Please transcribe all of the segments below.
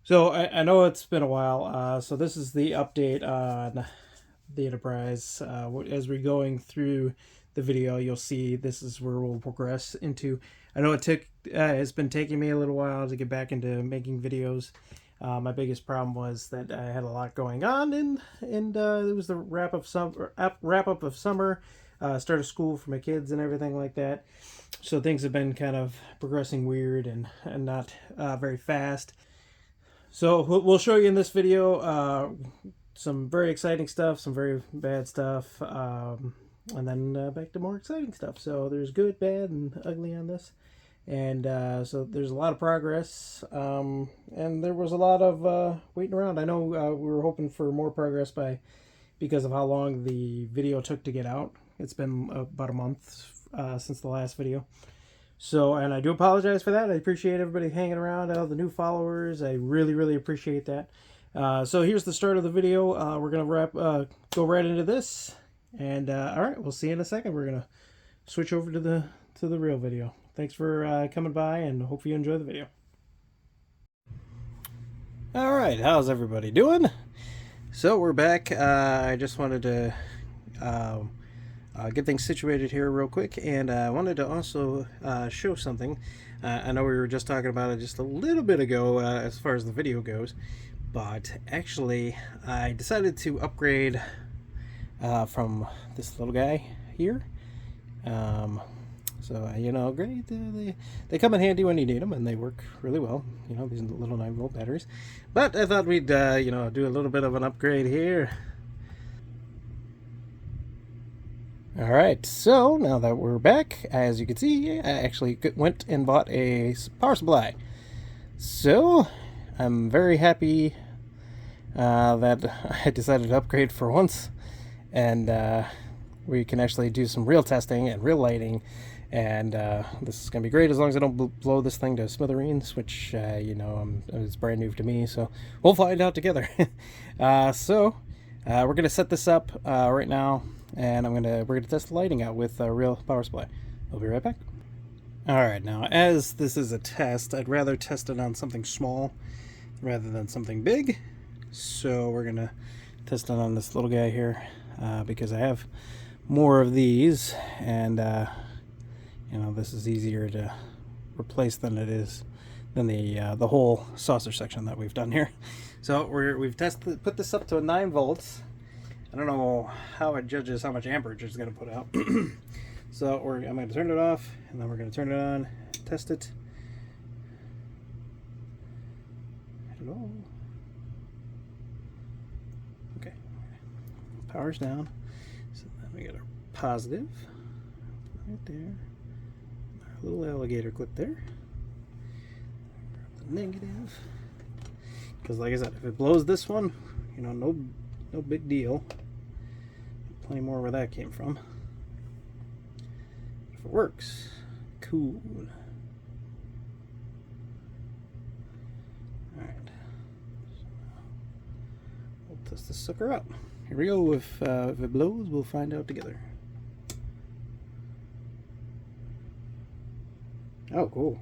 So I know it's been a while. So this is the update on the Enterprise. As we're going through the video, you'll see this is where we'll progress into. I know it's been taking me a little while to get back into making videos. My biggest problem was that I had a lot going on, and it was the wrap up of summer, start of school for my kids and everything like that. So things have been kind of progressing weird and not very fast. So we'll show you in this video some very exciting stuff, some very bad stuff, and then back to more exciting stuff. So there's good, bad, and ugly on this. And so there's a lot of progress, and there was a lot of waiting around. I know we were hoping for more progress because of how long the video took to get out. It's been about a month since the last video. So, and I do apologize for that. I appreciate everybody hanging around, all the new followers. I really, really appreciate that. So here's the start of the video. We're gonna go right into this, and all right, we'll see you in a second. We're gonna switch over to the real video. Thanks for coming by, and hope you enjoy the video. All right, how's everybody doing? So we're back. I just wanted to get things situated here real quick, and I wanted to also show something. I know we were just talking about it just a little bit ago as far as the video goes, but actually I decided to upgrade from this little guy here. So, great. They come in handy when you need them, and they work really well. These little 9-volt batteries. But I thought we'd, do a little bit of an upgrade here. Alright, so now that we're back, as you can see, I actually went and bought a power supply. So, I'm very happy that I decided to upgrade for once, and we can actually do some real testing and real lighting, and this is going to be great as long as I don't blow this thing to smithereens, which, it's brand new to me, so we'll find out together. So, we're going to set this up right now, and we're gonna test the lighting out with a real power supply. I'll be right back. Alright, now as this is a test, I'd rather test it on something small rather than something big. So we're gonna test it on this little guy here because I have more of these, and this is easier to replace than it is than the whole saucer section that we've done here. So we've put this up to 9 volts. I don't know how it judges how much amperage it's going to put out. So I'm going to turn it off, and then we're going to turn it on, test it. Hello. Okay. Power's down. So then we got our positive right there. Our little alligator clip there. The negative. Because like I said, if it blows this one, no big deal. Plenty more where that came from. If it works, cool. Alright. So we'll test this sucker out. Here we go. If it blows, we'll find out together. Oh, cool.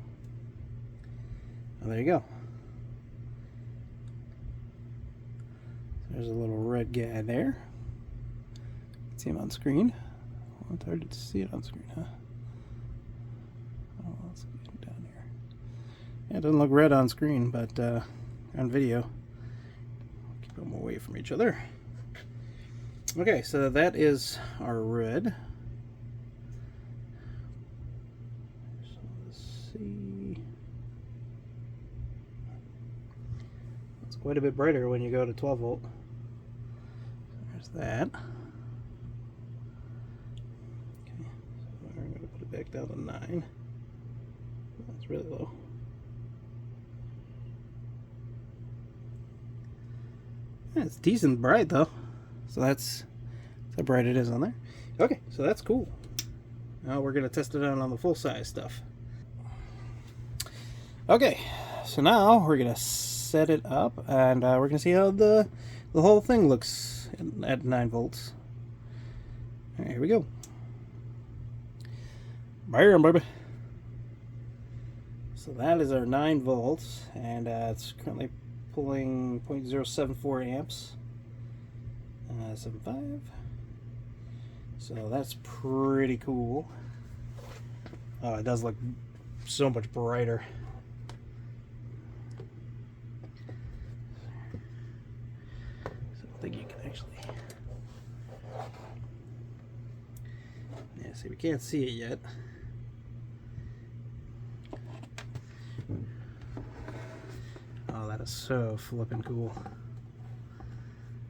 Oh, there you go. There's a little red guy there. See him on screen. Well, it's hard to see it on screen, huh? Oh, let's get down here. Yeah, it doesn't look red on screen, but on video, keep them away from each other. Okay, so that is our red. So let's see. It's quite a bit brighter when you go to 12 volt. There's that. Back down to 9. That's really low. Yeah, it's decent bright though. So that's how bright it is on there. Okay, so that's cool. Now we're gonna test it out on the full size stuff. Okay, so now we're gonna set it up, and we're gonna see how the whole thing looks at 9 volts. All right, here we go. Bam, baby. So that is our 9 volts, and it's currently pulling 0.074 amps. 7.5. So that's pretty cool. Oh, it does look so much brighter. So I think you can actually... Yeah, see, we can't see it yet. Oh, that is so flippin' cool.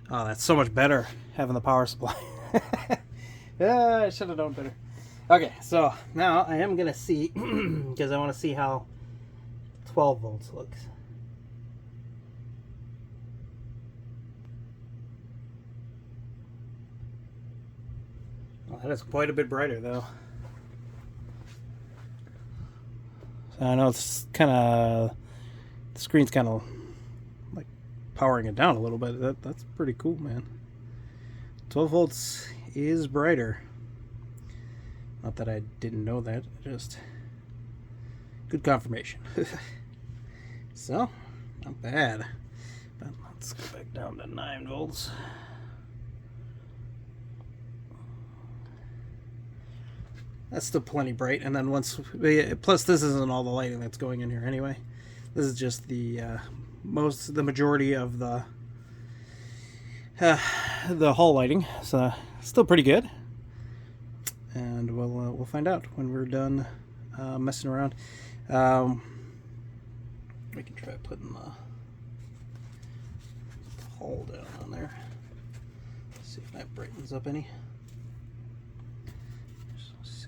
Oh, that's so much better having the power supply. I should have known better. Okay, so now I am gonna see because I want to see how 12 volts looks. Well, that is quite a bit brighter though. So I know it's kind of, the screen's kind of like powering it down a little bit. That's pretty cool, man. 12 volts is brighter. Not that I didn't know that, just good confirmation. So, not bad. But let's go back down to 9 volts. That's still plenty bright. And then once, plus this isn't all the lighting that's going in here anyway. This is just the majority of the hall lighting. So still pretty good. And we'll find out when we're done messing around. We can try putting the hall down on there. See if that brightens up any. Let's see.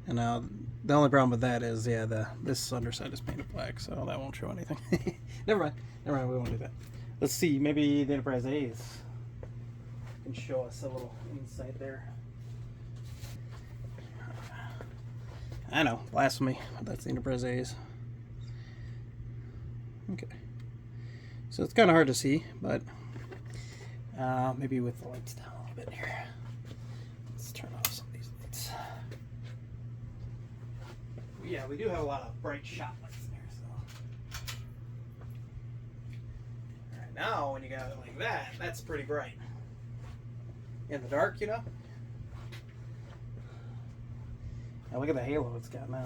And now the only problem with that is, yeah, this underside is painted black, so that won't show anything. Never mind. We won't do that. Let's see. Maybe the Enterprise A's can show us a little insight there. I know, blasphemy. That's the Enterprise A's. Okay. So it's kind of hard to see, but maybe with the lights down a little bit here. Let's turn off some of these lights. Yeah, we do have a lot of bright shot lights in there, so. Alright, now when you got it like that, that's pretty bright. In the dark, you know? Now look at the halo it's got now.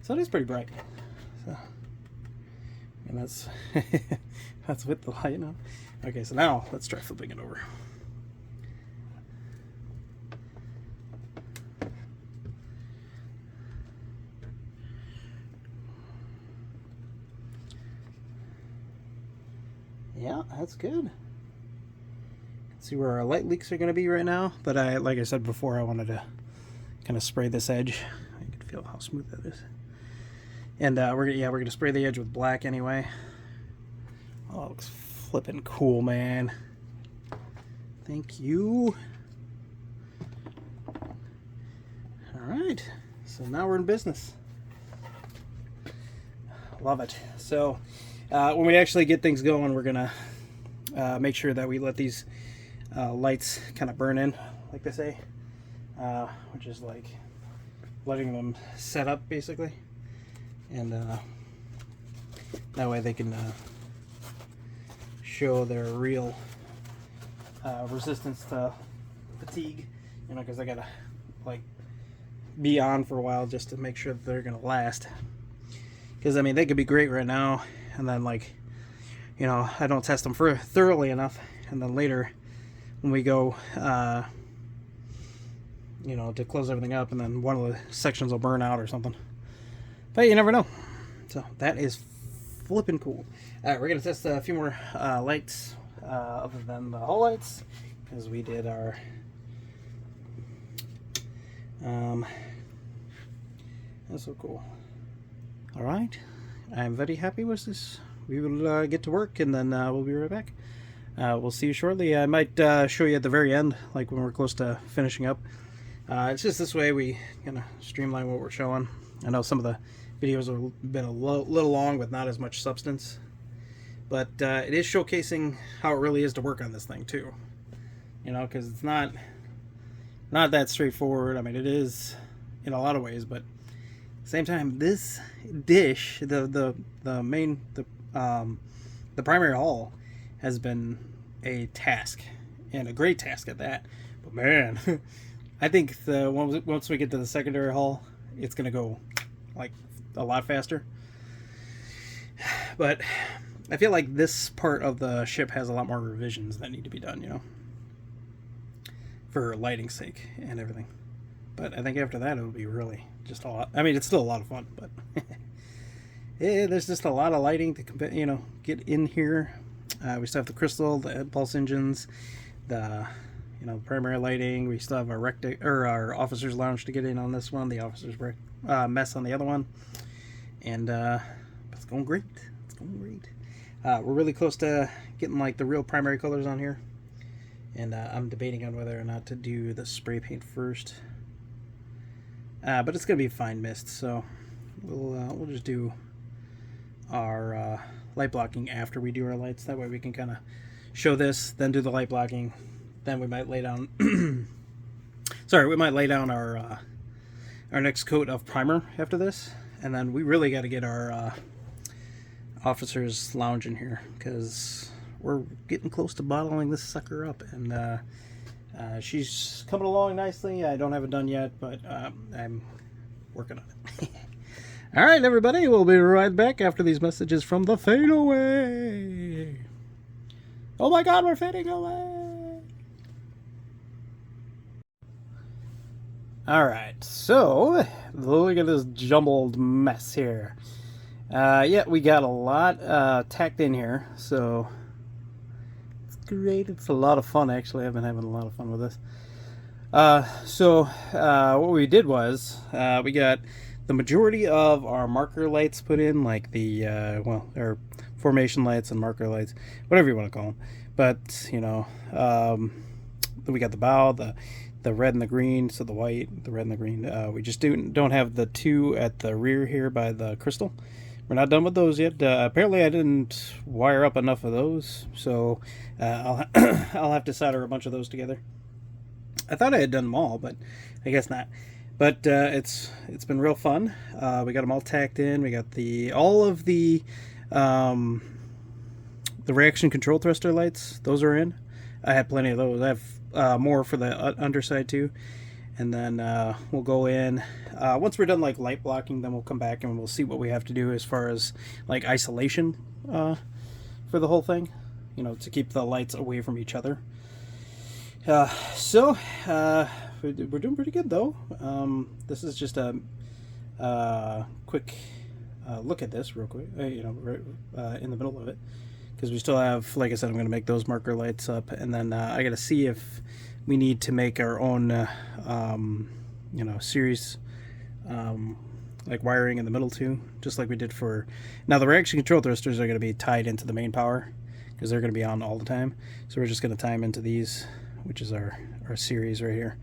So it is pretty bright. So, and that's that's with the light now. Okay, so now let's try flipping it over. Yeah, that's good. See where our light leaks are going to be right now, but like I said before, I wanted to kind of spray this edge. You can feel how smooth that is. And we're gonna spray the edge with black anyway. Oh, it looks flippin' cool, man. Thank you. All right, so now we're in business. Love it. So when we actually get things going, we're gonna make sure that we let these lights kind of burn in, like they say, which is like letting them set up basically, and that way they can show their real resistance to fatigue, you know, because I gotta like be on for a while just to make sure that they're gonna last. Because I mean, they could be great right now, and then like, you know, I don't test them thoroughly enough, and then later when we go you know, to close everything up, and then one of the sections will burn out or something. But you never know. So that is flipping cool. Alright, we're gonna test a few more lights other than the hall lights, because we did our that's so cool. Alright, I'm very happy with this. We will get to work, and then we'll be right back. We'll see you shortly. I might show you at the very end, like when we're close to finishing up. It's just this way we kind of streamline what we're showing. I know some of the videos have been a little long with not as much substance, but it is showcasing how it really is to work on this thing too. You know, because it's not that straightforward. I mean, it is in a lot of ways, but Same time, this dish, the primary hull, has been a task, and a great task at that. But man, I think once we get to the secondary hull, it's gonna go like a lot faster. But I feel like this part of the ship has a lot more revisions that need to be done, you know, for lighting's sake and everything. But I think after that it'll be really just a lot. I mean, it's still a lot of fun, but yeah, there's just a lot of lighting to get in here. We still have the crystal, the pulse engines, the primary lighting. We still have our officers' lounge to get in on this one. The officers' mess on the other one, and it's going great. It's going great. We're really close to getting like the real primary colors on here, and I'm debating on whether or not to do the spray paint first. But it's gonna be fine mist, so we'll just do our light blocking after we do our lights. That way we can kind of show this, then do the light blocking, then we might lay down. We might lay down our next coat of primer after this, and then we really got to get our officers' lounge in here because we're getting close to bottling this sucker up, and she's coming along nicely. I don't have it done yet, but I'm working on it. All right, everybody, we'll be right back after these messages from the fadeaway. Oh my God, we're fading away. All right, so look at this jumbled mess here. Yeah, we got a lot tacked in here, so it's great. It's a lot of fun, actually. I've been having a lot of fun with this. What we did was we got the majority of our marker lights put in, like the our formation lights and marker lights, whatever you want to call them. But we got the bow, the red and the green, so the white, the red and the green. We just don't have the two at the rear here by the crystal. We're not done with those yet. Apparently I didn't wire up enough of those, so I'll have to solder a bunch of those together. I thought I had done them all, but I guess not. But it's been real fun. We got them all tacked in. We got all of the reaction control thruster lights. Those are in. I had plenty of those. I have more for the underside too. And then we'll go in. Once we're done like light blocking, then we'll come back and we'll see what we have to do as far as like isolation for the whole thing. To keep the lights away from each other. We're doing pretty good though. This is just a quick look at this real quick, in the middle of it, because we still have, like I said, I'm going to make those marker lights up, and then I got to see if we need to make our own, series, like wiring in the middle too, just like we did for. Now the reaction control thrusters are going to be tied into the main power because they're going to be on all the time, so we're just going to tie them into these, which is our series right here.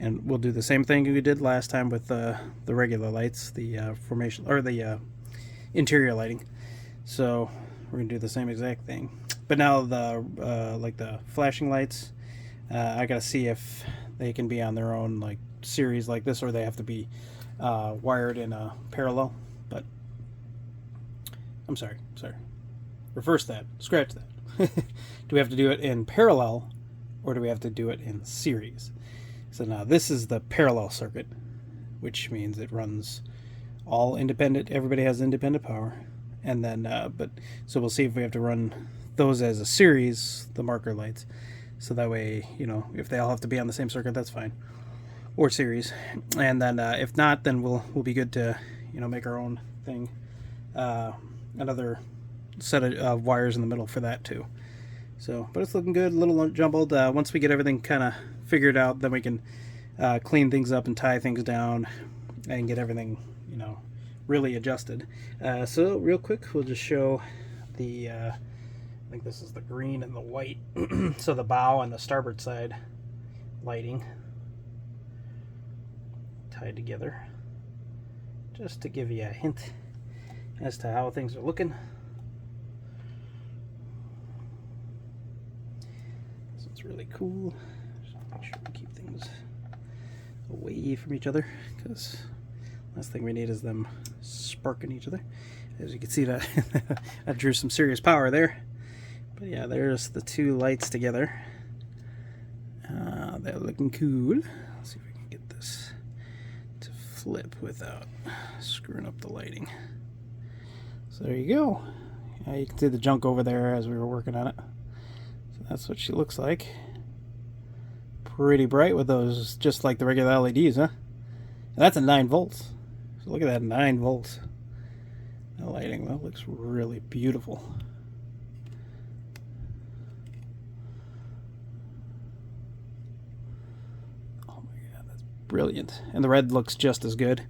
And we'll do the same thing we did last time with the regular lights, the formation or the interior lighting. So we're gonna do the same exact thing. But now the flashing lights, I gotta see if they can be on their own like series like this, or they have to be wired in a parallel. But I'm sorry, reverse that, scratch that. Do we have to do it in parallel, or do we have to do it in series? So now this is the parallel circuit, which means it runs all independent. Everybody has independent power, and then so we'll see if we have to run those as a series, the marker lights, so that way if they all have to be on the same circuit, that's fine, or series. And then if not, then we'll be good to make our own thing, another set of wires in the middle for that too. So, but it's looking good, a little jumbled. Once we get everything kind of figured out, then we can clean things up and tie things down and get everything, really adjusted. So real quick, we'll just show the, I think this is the green and the white. So the bow and the starboard side lighting tied together, just to give you a hint as to how things are looking. It's really cool. Just make sure we keep things away from each other, because Last thing we need is them sparking each other. As you can see, that I drew some serious power there. But yeah, there's the two lights together. They're looking cool. Let's see if we can get this to flip without screwing up the lighting. So there you go. You can see the junk over there as we were working on it. So that's what she looks like. Pretty bright with those, just like the regular LEDs, huh? And that's a 9 volts. So look at that, 9 volts. The lighting, that looks really beautiful. Oh my god, that's brilliant. And the red looks just as good.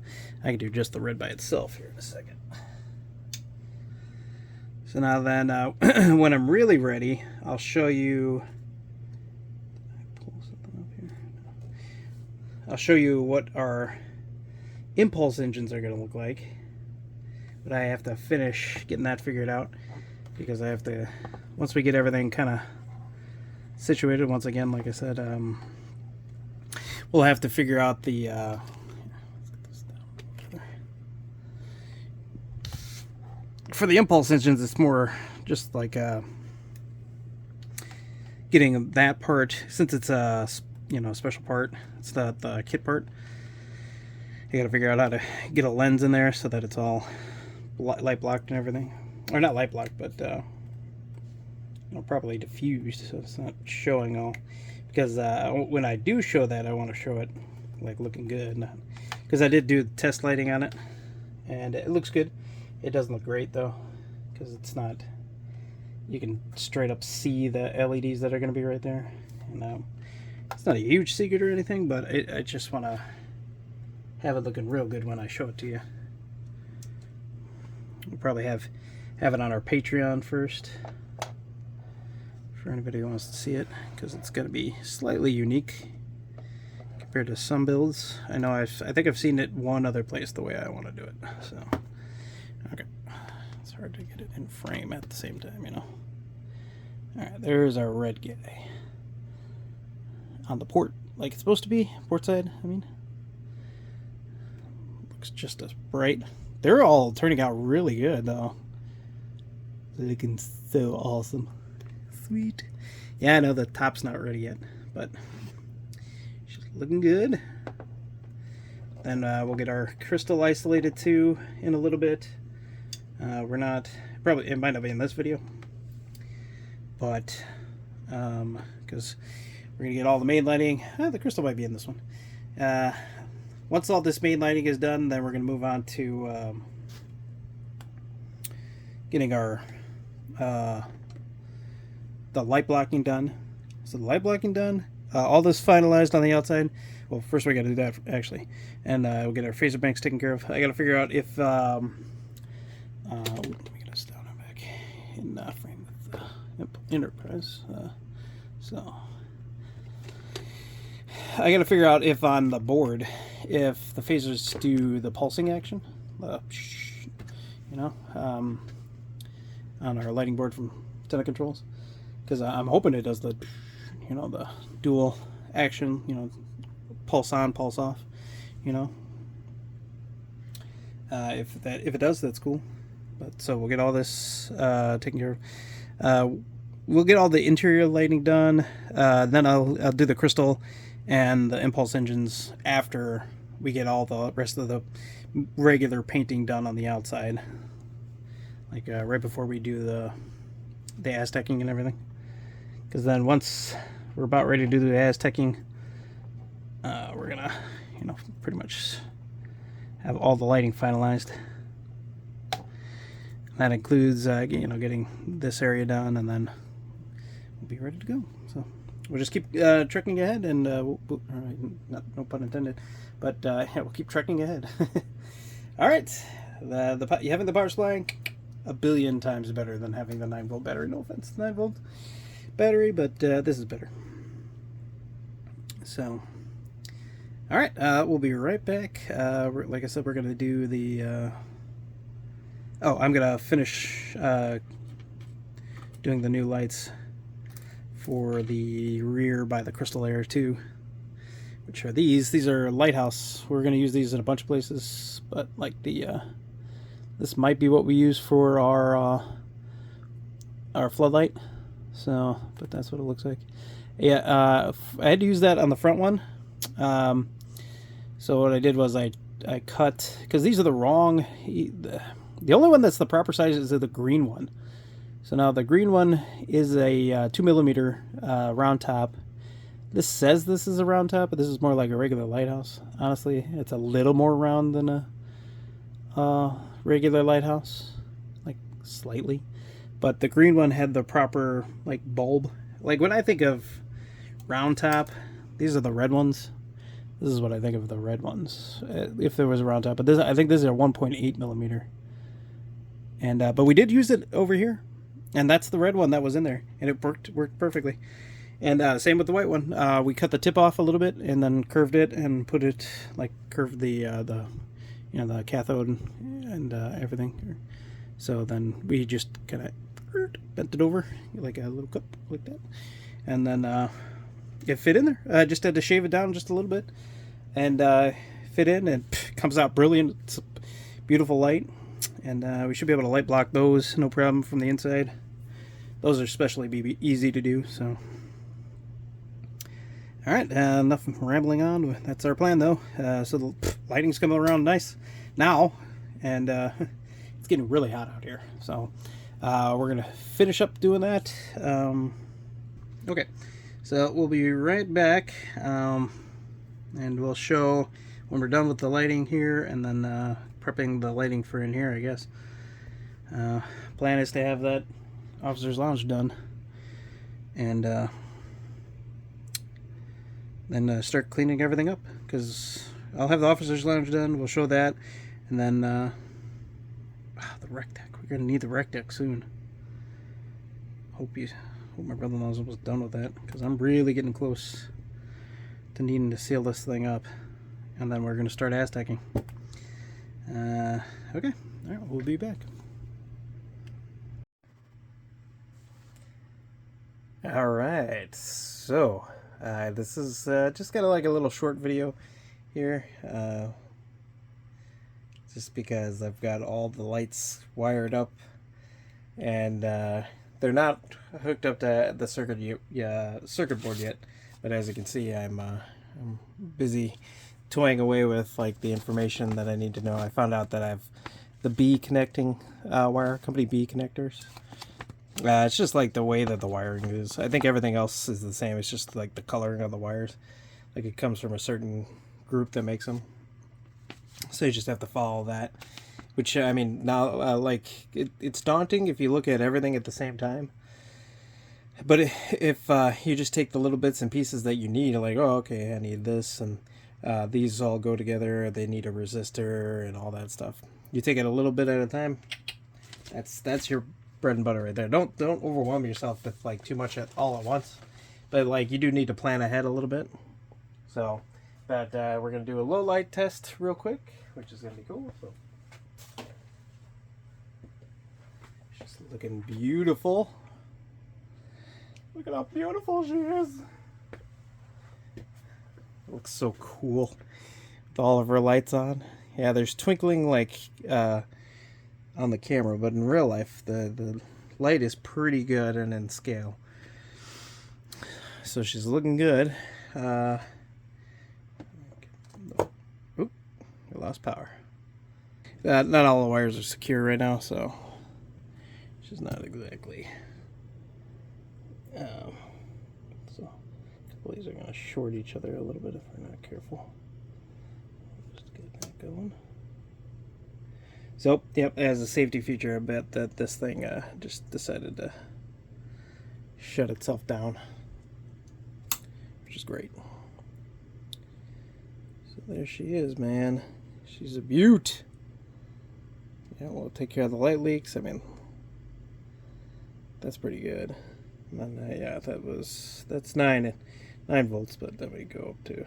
I can do just the red by itself here in a second. So now then, when I'm really ready, I'll show you. I'll show you what our impulse engines are going to look like. But I have to finish getting that figured out, because I have to, once we get everything kind of situated, once again, like I said, we'll have to figure out the for the impulse engines. It's more just like getting that part, since it's a special part. It's the kit part. You gotta figure out how to get a lens in there so that it's all light blocked and everything, or not light blocked, but properly diffused, so it's not showing all. Because when I do show that, I want to show it like looking good, because I did do test lighting on it, and it looks good. It doesn't look great though, because it's not. You can straight up see the LEDs that are going to be right there, and it's not a huge secret or anything, but I just want to have it looking real good when I show it to you. We'll probably have it on our Patreon first for anybody who wants to see it, because it's going to be slightly unique compared to some builds. I know I think I've seen it one other place the way I want to do it. So okay, it's hard to get it in frame at the same time, you know. All right, there's our red guy on the port, like it's supposed to be, port side. I mean, looks just as bright. They're all turning out really good though. Looking so awesome. Sweet. Yeah, I know the top's not ready yet, but she's looking good. Then we'll get our crystal isolated too in a little bit. We're not, probably, it might not be in this video, but because we're gonna get all the main lighting. The crystal might be in this one. Once all this main lighting is done, then we're going to move on to getting our the light blocking done. So the light blocking done, all this finalized on the outside. Well, first we got to do that actually, and we'll get our phaser banks taken care of. I got to figure out if let me get us down and back in frame with the Enterprise. So I got to figure out if on the board, if the phasers do the pulsing action, on our lighting board from Tenna Controls, because I'm hoping it does the, the dual action, pulse on, pulse off, if it does, that's cool. But so we'll get all this taken care of. We'll get all the interior lighting done. Then I'll do the crystal and the impulse engines after we get all the rest of the regular painting done on the outside, like right before we do the Aztecing and everything. Because then once we're about ready to do the Aztecing, we're gonna pretty much have all the lighting finalized. That includes getting this area done, and then we'll be ready to go. So we'll just keep trekking ahead, and all right, no pun intended, but yeah, we'll keep trekking ahead. All right, having the power supply a billion times better than having the 9-volt battery. No offense, 9-volt battery, but this is better. So, all right, we'll be right back. Like I said, we're gonna do the. I'm gonna finish doing the new lights for the rear by the crystal layer too, which are these. These are lighthouse. We're going to use these in a bunch of places, but like this might be what we use for our floodlight. So, but that's what it looks like. Yeah, I had to use that on the front one. So what I did was I cut, because these are the wrong. The only one that's the proper size is the green one. So now the green one is a 2mm round top. This says this is a round top, but this is more like a regular lighthouse. Honestly, it's a little more round than a regular lighthouse, like slightly. But the green one had the proper like bulb. Like when I think of round top, these are the red ones. This is what I think of the red ones, if there was a round top. But this, I think this is a 1.8mm. And but we did use it over here, and that's the red one that was in there, and it worked perfectly. And same with the white one. We cut the tip off a little bit, and then curved it, and put it like curved the the cathode and everything. So then we just kind of bent it over like a little cup like that, and then it fit in there. I just had to shave it down just a little bit, and fit in, and comes out brilliant. It's a beautiful light, and we should be able to light block those no problem from the inside. Those are especially easy to do. So, all right, enough rambling on. That's our plan, though. So the lighting's coming around nice now, and it's getting really hot out here. So we're gonna finish up doing that. Okay, so we'll be right back, and we'll show when we're done with the lighting here, and then prepping the lighting for in here, I guess. Plan is to have that officer's lounge done, and then start cleaning everything up, because I'll have the officer's lounge done. We'll show that, and then the rec deck. We're gonna need the rec deck soon. Hope my brother-in-law's almost done with that, because I'm really getting close to needing to seal this thing up, and then we're gonna start Aztecing. Okay, all right, we'll be back. All right, so this is just kind of like a little short video here, just because I've got all the lights wired up, and they're not hooked up to the circuit board yet. But as you can see, I'm busy toying away with like the information that I need to know. I found out that I have the B connecting wire, company B connectors. It's just like the way that the wiring is. I think everything else is the same. It's just like the coloring of the wires. Like it comes from a certain group that makes them. So you just have to follow that. Which, I mean, now, like, it's daunting if you look at everything at the same time. But if you just take the little bits and pieces that you need, like, oh, okay, I need this, and these all go together, they need a resistor and all that stuff. You take it a little bit at a time. That's your bread and butter right there. Don't overwhelm yourself with like too much all at once, but like you do need to plan ahead a little bit. So, but we're gonna do a low light test real quick, which is gonna be cool. So, she's looking beautiful. Look at how beautiful she is. Looks so cool with all of her lights on. Yeah, there's twinkling like on the camera, but in real life the light is pretty good and in scale. So she's looking good. Oop, I lost power. Not all the wires are secure right now, so she's not exactly. So a couple of these are going to short each other a little bit if we're not careful. Just get that going. So, yep, as a safety feature, I bet that this thing just decided to shut itself down, which is great. So there she is, man. She's a beaut. Yeah, we'll take care of the light leaks. I mean, that's pretty good. And then, yeah, that's 9 volts, but then we go up to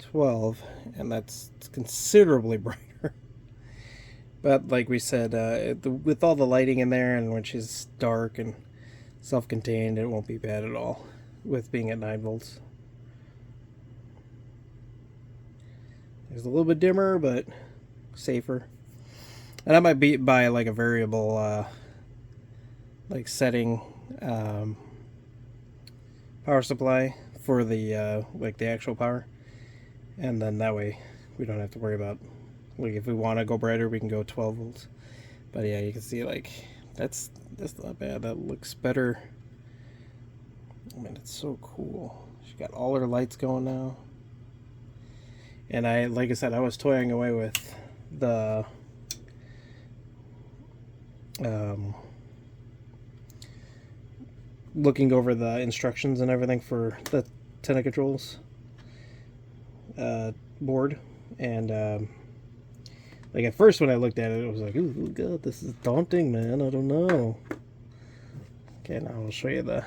12, and that's considerably brighter. But like we said, with all the lighting in there, and when she's dark and self-contained. It won't be bad at all with being at 9 volts. It's a little bit dimmer, but safer. And I might be by like a variable like setting power supply for the like the actual power, and then that way we don't have to worry about, like, if we want to go brighter we can go 12 volts. But yeah, you can see like that's not bad. That looks better. I mean, it's so cool. She got all her lights going now. And like I said, I was toying away with the looking over the instructions and everything for the Tenna controls board, and like at first when I looked at it, it was like, ooh, god, this is daunting, man. I don't know. Okay, now I'll show you the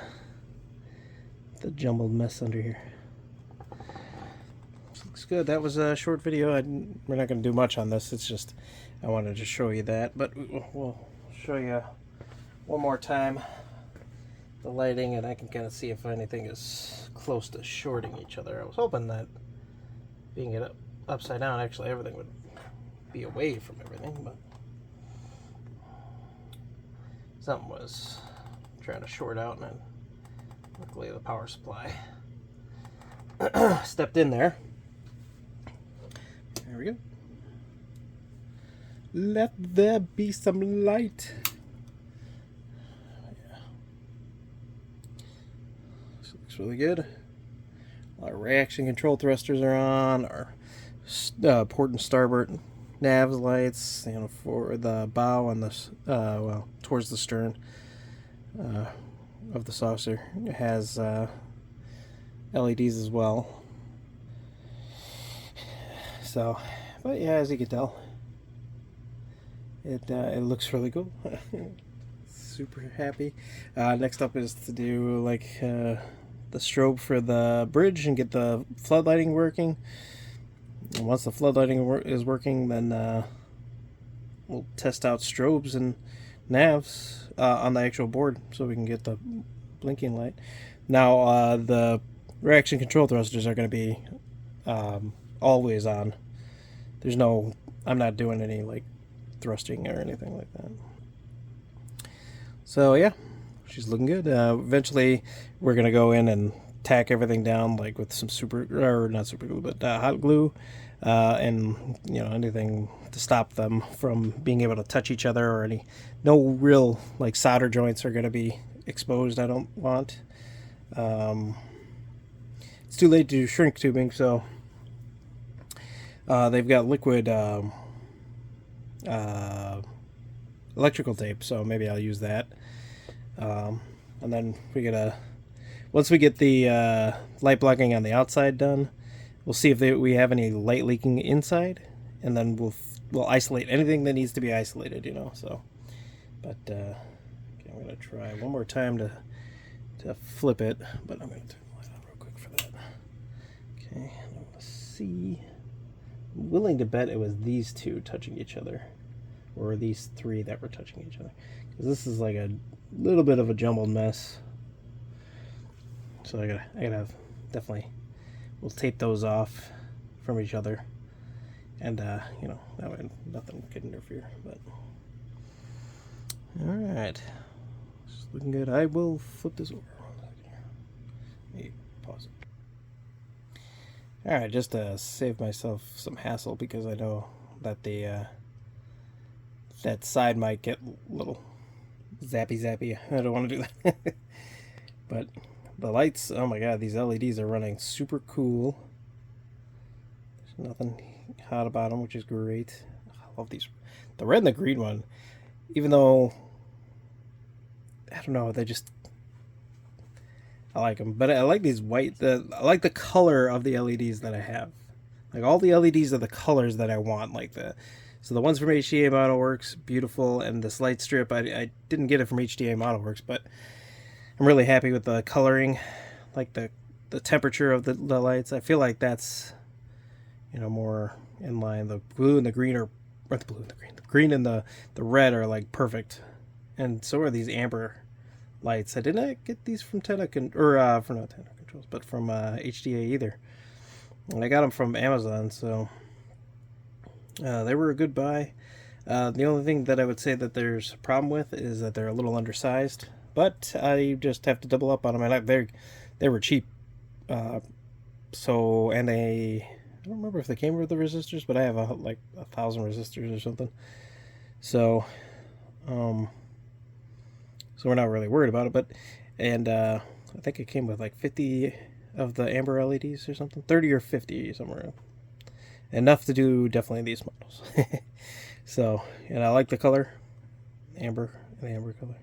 jumbled mess under here. Looks good. That was a short video. We're not going to do much on this. It's just I wanted to show you that, but we'll show you one more time the lighting, and I can kind of see if anything is close to shorting each other. I was hoping that being it upside down, actually everything would be away from everything, but something was trying to short out, and then luckily the power supply stepped in there. There we go. Let there be some light. Yeah. This looks really good. Our reaction control thrusters are on. Our port and starboard nav lights, you know, for the bow and the well, towards the stern of the saucer. It has LEDs as well. So, but yeah, as you can tell, it looks really cool. Super happy. Next up is to do like the strobe for the bridge and get the floodlighting working. And once the floodlighting is working, then we'll test out strobes and navs on the actual board so we can get the blinking light. Now the reaction control thrusters are going to be always on. There's no, I'm not doing any like thrusting or anything like that. So yeah, she's looking good. Eventually we're gonna go in and tack everything down, like with some not super glue, but hot glue, and you know, anything to stop them from being able to touch each other, or no real like solder joints are gonna be exposed. I don't want. It's too late to do shrink tubing, so they've got liquid electrical tape, so maybe I'll use that. And then once we get the light blocking on the outside done, we'll see if we have any light leaking inside, and then we'll isolate anything that needs to be isolated, you know. So, but okay, I'm gonna try one more time to flip it, but I'm gonna turn the light on real quick for that. Okay, I want to see. I'm willing to bet it was these two touching each other, or these three that were touching each other, because this is like a little bit of a jumbled mess. So I gotta have, definitely, we'll tape those off from each other, and you know, that way nothing could interfere. But all right, it's looking good. I will flip this over. Let me pause it. Alright, just to save myself some hassle, because I know that that side might get a little zappy. I don't want to do that. But the lights, oh my god, these LEDs are running super cool. There's nothing hot about them, which is great. I love these. The red and the green one, even though, I don't know, they just, I like them, but I like these white. I like the color of the LEDs that I have. Like, all the LEDs are the colors that I want. So the ones from HDA ModelWorks, beautiful, and this light strip, I didn't get it from HDA ModelWorks, but I'm really happy with the coloring, like the temperature of the lights. I feel like that's, you know, more in line. The blue and the green are, the green and the red are like perfect, and so are these amber lights. I did not get these from from not Tenor Controls, but from HDA either. And I got them from Amazon, so they were a good buy. The only thing that I would say that there's a problem with is that they're a little undersized, but I just have to double up on them. And they were cheap, so and I don't remember if they came with the resistors, but I have like 1,000 resistors or something. So, so we're not really worried about it. But I think it came with like 50 of the amber LEDs or something, 30 or 50 somewhere. Enough to do definitely these models. So, and I like the color, the amber color.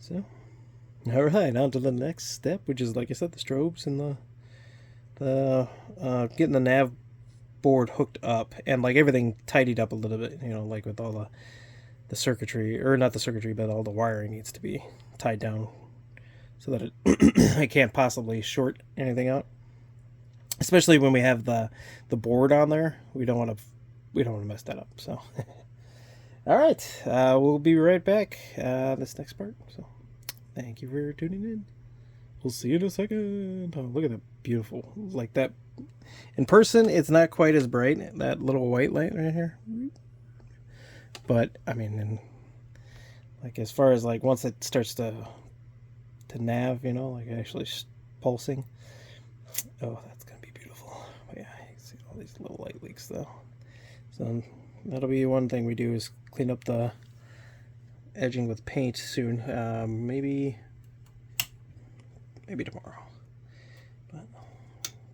So, all right, on to the next step, which is, like I said, the strobes and the getting the nav board hooked up and like everything tidied up a little bit. You know, like with all the circuitry, or not the circuitry, but all the wiring needs to be tied down so that it can't possibly short anything out. Especially when we have the board on there, we don't want to mess that up. So, all right, we'll be right back. This next part. So, thank you for tuning in. We'll see you in a second. Oh, look at that beautiful, like that. In person, it's not quite as bright. That little white light right here. But I mean, like as far as like once it starts to nav, you know, like actually pulsing. Oh, that's gonna be beautiful. But yeah, you can see all these little light leaks though. So that'll be one thing we do is clean up the edging with paint soon. Maybe tomorrow. But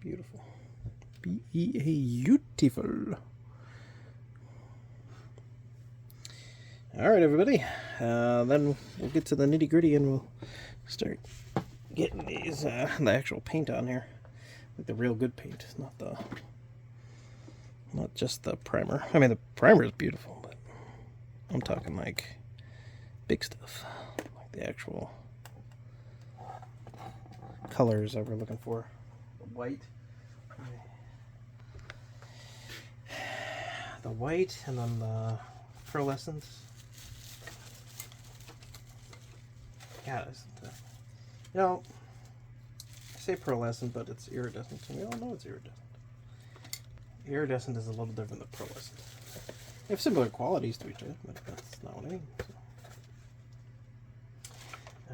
beautiful. Beautiful. Alright, everybody. Then we'll get to the nitty gritty and we'll start getting these the actual paint on here. Like the real good paint, not just the primer. I mean, the primer is beautiful, but I'm talking like big stuff, like the actual colors that we're looking for. The white, and then the pearlescence. God, you know, I say pearlescent, but it's iridescent, and we all know it's iridescent. Iridescent is a little different than pearlescent. They have similar qualities to each other, but that's not what I mean. So.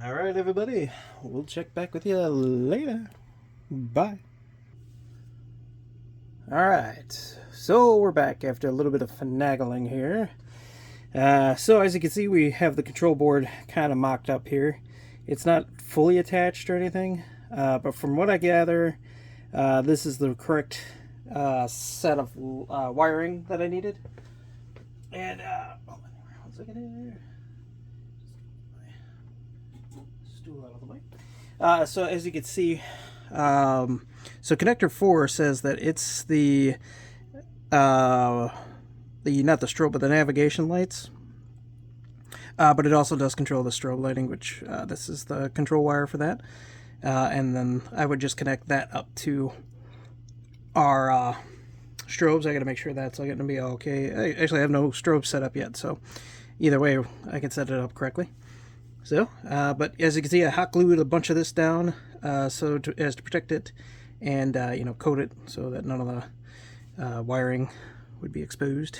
Alright, everybody. We'll check back with you later. Bye. Alright. So, we're back after a little bit of finagling here. So, as you can see, we have the control board kind of mocked up here. It's not fully attached or anything, but from what I gather, this is the correct set of wiring that I needed. And one second here. Stool out of the way. So as you can see, so connector 4 says that it's the not the strobe, but the navigation lights. But it also does control the strobe lighting, which this is the control wire for that. And then I would just connect that up to our strobes. I got to make sure that's going to be okay. I actually have no strobe set up yet, so either way I can set it up correctly. So, but as you can see, I hot glued a bunch of this down as to protect it, and you know, coat it so that none of the wiring would be exposed.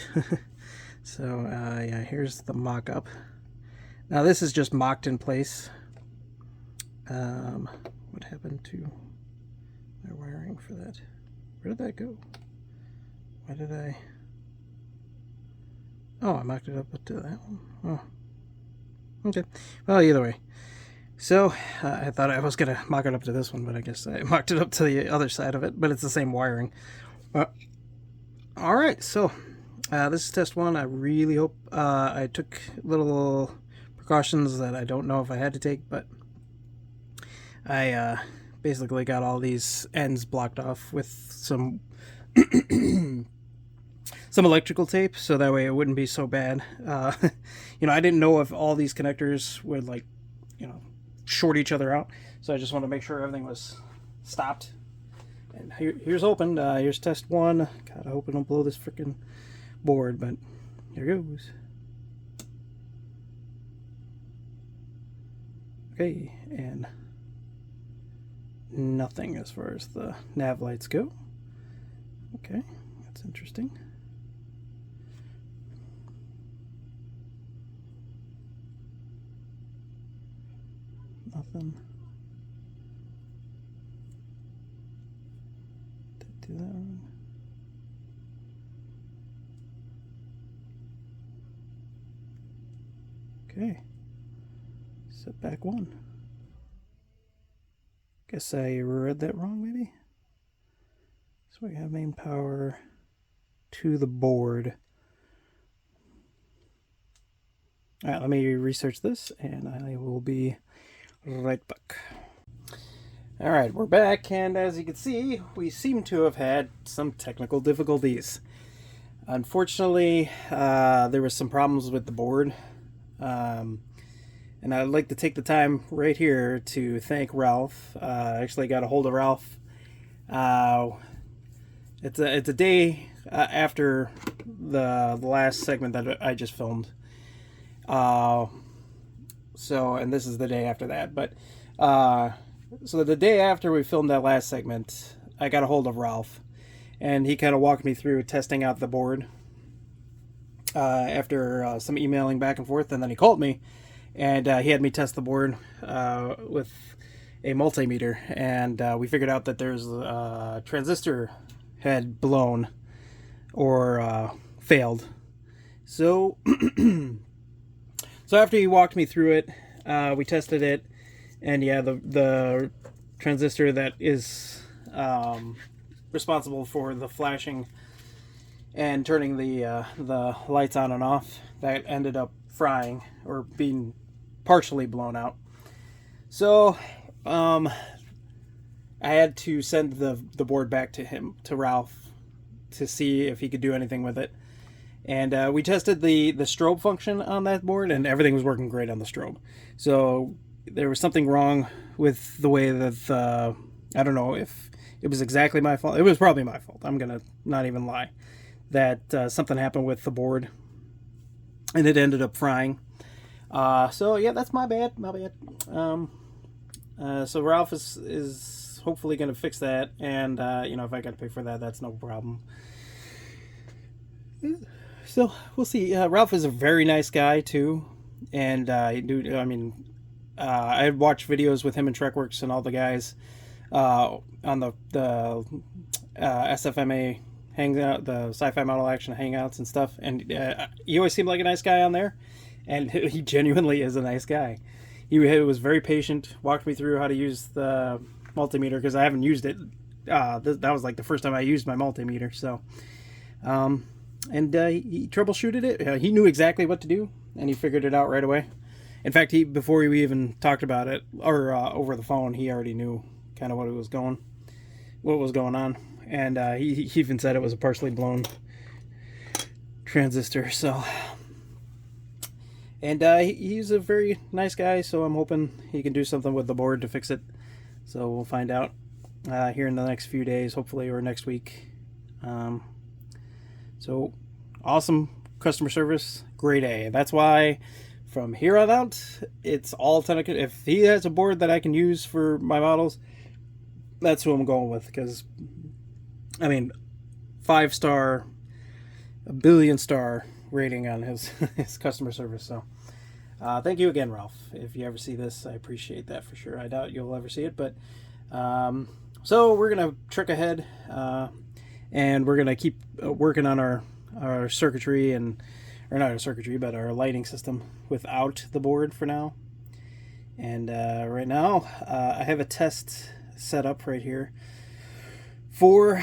So yeah, here's the mock-up. Now this is just mocked in place. What happened to my wiring for that? Where did that go? Why did I... Oh, I mocked it up to that one. Oh. Okay. Well, either way. So, I thought I was going to mock it up to this one, but I guess I mocked it up to the other side of it, but it's the same wiring. Alright, so, this is test 1. I really hope I took little precautions that I don't know if I had to take, but I basically got all these ends blocked off with some some electrical tape, so that way it wouldn't be so bad. You know, I didn't know if all these connectors would, like, you know, short each other out, so I just wanted to make sure everything was stopped. And here's hoping. Here's test 1. God, I hope I don't blow this freaking board, but here goes. Okay, and nothing as far as the nav lights go. Okay, that's interesting. Nothing. Do that one. Okay. Set back 1. Guess I read that wrong, maybe? So we have main power to the board. Alright, let me research this, and I will be right back. Alright, we're back, and as you can see, we seem to have had some technical difficulties. Unfortunately, there was some problems with the board. And I'd like to take the time right here to thank Ralph. I actually got a hold of Ralph. It's a day after the last segment that I just filmed. And this is the day after that. But so the day after we filmed that last segment, I got a hold of Ralph, and he kind of walked me through testing out the board. After some emailing back and forth, and then he called me, and he had me test the board with a multimeter, and we figured out that there's a transistor had blown or failed. So, so after he walked me through it, we tested it, and yeah, the transistor that is responsible for the flashing and turning the lights on and off, that ended up frying or being partially blown out. So I had to send the board back to Ralph, to see if he could do anything with it. And we tested the strobe function on that board, and everything was working great on the strobe. So there was something wrong with the way that I don't know if it was exactly my fault. It was probably my fault. I'm gonna not even lie. That something happened with the board, and it ended up frying. So yeah, that's my bad. So Ralph is hopefully going to fix that, and if I got to pay for that, that's no problem. So we'll see. Ralph is a very nice guy too, and I watched videos with him and TrekWorks and all the guys on the SFMA hangout, the Sci-Fi Model Action hangouts and stuff, and he always seemed like a nice guy on there, and he genuinely is a nice guy. He was very patient, walked me through how to use the multimeter, because I haven't used it. That was like the first time I used my multimeter. So, he troubleshooted it. He knew exactly what to do, and he figured it out right away. In fact, before we even talked about it, or over the phone, he already knew kind of what was going on. And he even said it was a partially blown transistor. So, and he's a very nice guy, so I'm hoping he can do something with the board to fix it. So we'll find out here in the next few days, hopefully, or next week. So awesome customer service, grade A. That's why from here on out, it's all technical. If he has a board that I can use for my models, that's who I'm going with, because 5-star, a 1 billion-star rating on his customer service. So thank you again, Ralph. If you ever see this, I appreciate that for sure. I doubt you'll ever see it, but so we're gonna trick ahead, and we're gonna keep working on our circuitry, or not our circuitry, but our lighting system without the board for now. And right now I have a test set up right here for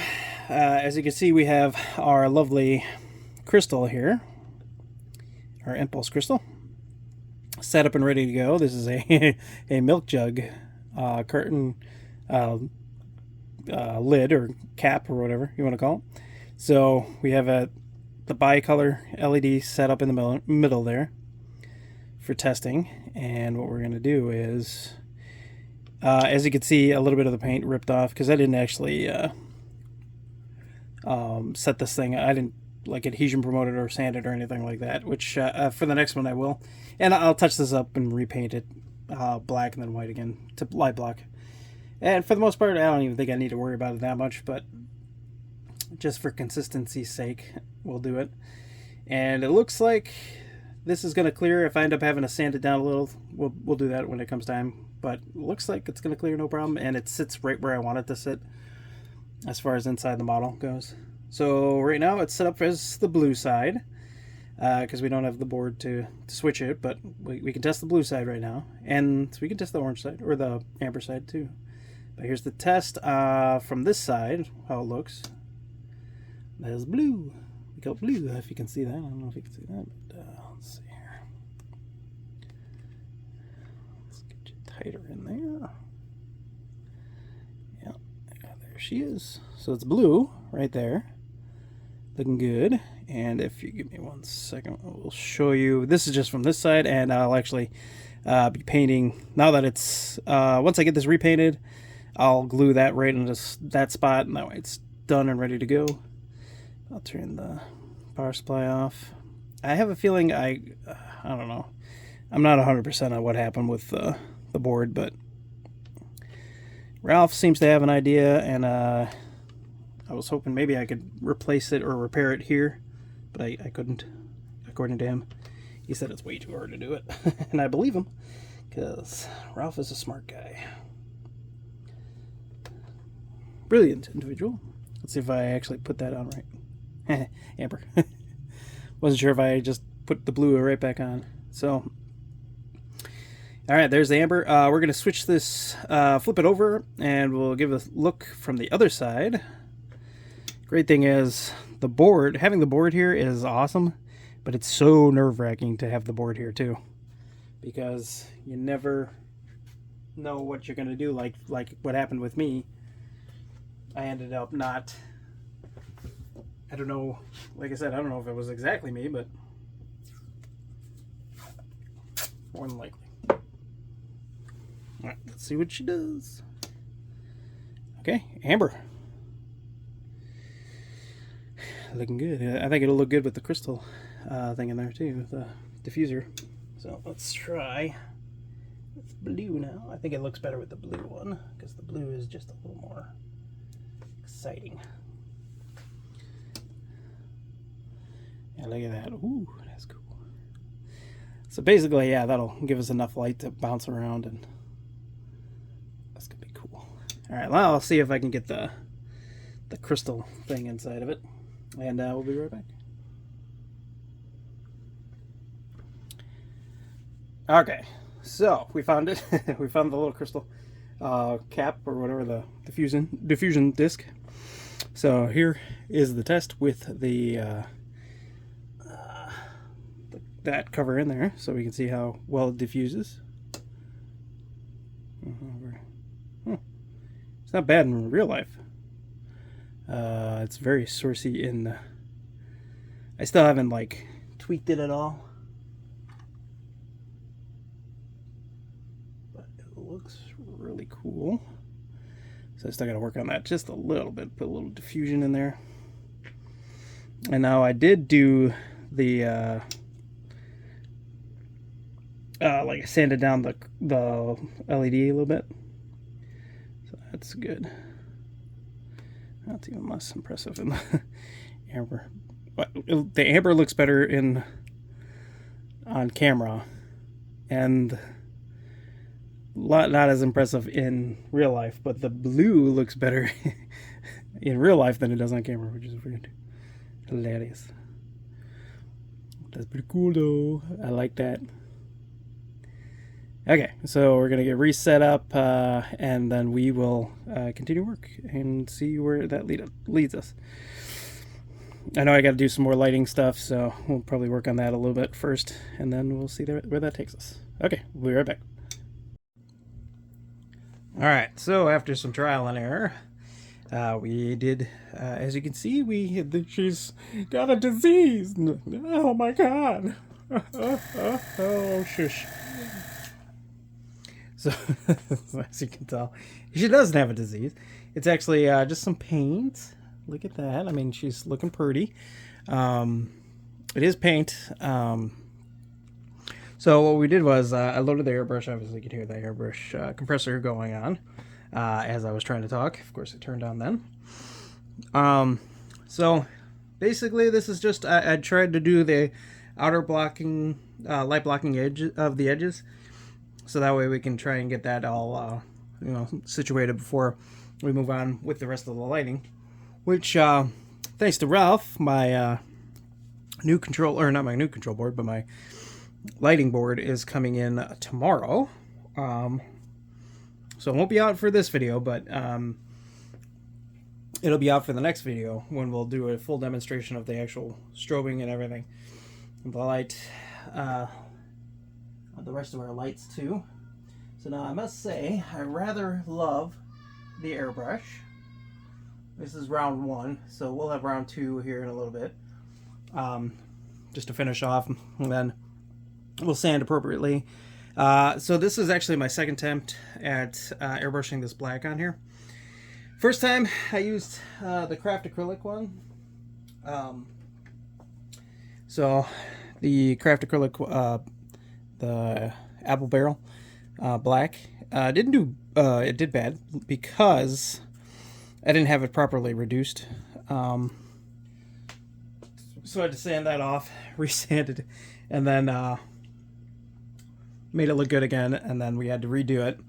as you can see, we have our lovely crystal here, our impulse crystal, set up and ready to go. This is a milk jug curtain lid or cap or whatever you want to call it. So we have the bicolor LED set up in the middle there for testing. And what we're going to do is, as you can see, a little bit of the paint ripped off because I didn't actually set this thing. I didn't like adhesion promote it or sand it or anything like that, which for the next one I will. And I'll touch this up and repaint it black and then white again to light block. And for the most part, I don't even think I need to worry about it that much, but just for consistency's sake, we'll do it. And it looks like this is going to clear. If I end up having to sand it down a little, we'll do that when it comes time. But it looks like it's going to clear no problem, and it sits right where I want it to sit as far as inside the model goes. So right now it's set up as the blue side because we don't have the board to switch it, but we can test the blue side right now, and we can test the orange side or the amber side too. But here's the test from this side, how it looks. There's blue. We got blue, if you can see that. I don't know if you can see that, but let's see here. Let's get you tighter in there. Yeah, there she is. So it's blue right there. Looking good. And if you give me 1 second, we'll show you. This is just from this side, and I'll actually be painting. Now that it's, once I get this repainted, I'll glue that right into that spot, and that way it's done and ready to go. I'll turn the power supply off. I have a feeling I don't know. I'm not 100% on what happened with the board, but Ralph seems to have an idea, and I was hoping maybe I could replace it or repair it here, but I couldn't, according to him. He said it's way too hard to do it, and I believe him, because Ralph is a smart guy. Brilliant individual. Let's see if I actually put that on right. Amber. Wasn't sure if I just put the blue right back on. So, all right, there's the amber. We're going to switch this, flip it over, and we'll give a look from the other side. Great thing is the board, having the board here is awesome, but it's so nerve-wracking to have the board here too, because you never know what you're going to do. Like what happened with me. I ended up not, I don't know, like I said, I don't know if it was exactly me, but more than likely. Alright, let's see what she does. Okay, amber. Looking good. I think it'll look good with the crystal thing in there too, with the diffuser. So let's try with blue now. I think it looks better with the blue one, because the blue is just a little more exciting. Yeah, look at that. Ooh, that's cool. So basically, yeah, that'll give us enough light to bounce around, and that's gonna be cool. All right, well, I'll see if I can get the crystal thing inside of it, and we'll be right back. Okay, so we found it. We found the little crystal cap, or whatever, the diffusion disc. So here is the test with that cover in there, so we can see how well it diffuses. It's not bad in real life. It's very sourcey in. I still haven't like tweaked it at all, but it looks really cool. So I still got to work on that just a little bit, put a little diffusion in there. And now I did do the like I sanded down the LED a little bit, so that's good. That's even less impressive in the amber. But the amber looks better on camera, and not as impressive in real life. But the blue looks better in real life than it does on camera, which is weird. Hilarious. That's pretty cool though. I like that. Okay, so we're gonna get reset up, and then we will continue work and see where that leads us. I know I got to do some more lighting stuff, so we'll probably work on that a little bit first, and then we'll see where that takes us. Okay, we'll be right back. All right, so after some trial and error, we did, as you can see, she's got a disease. Oh my God! Oh shush. So, as you can tell, she doesn't have a disease. It's actually just some paint. Look at that. I mean, she's looking pretty. It is paint. So So what we did was I loaded the airbrush. Obviously, you could hear the airbrush compressor going on as I was trying to talk. Of course, it turned on then. So basically, this is just I tried to do the outer blocking, light blocking edge of the edges, so that way we can try and get that all situated before we move on with the rest of the lighting. Which, thanks to Ralph, my new control, or not my new control board, but my lighting board is coming in tomorrow. So it won't be out for this video, but it'll be out for the next video when we'll do a full demonstration of the actual strobing and everything. The light, the rest of our lights too. So now I must say, I rather love the airbrush. This is round 1, so we'll have round 2 here in a little bit. Just to finish off, and then we'll sand appropriately. So this is actually my second attempt at airbrushing this black on here. First time I used the craft acrylic one. So the craft acrylic, the apple barrel black, didn't do it did bad because I didn't have it properly reduced. So I had to sand that off, resanded, and then made it look good again, and then we had to redo it.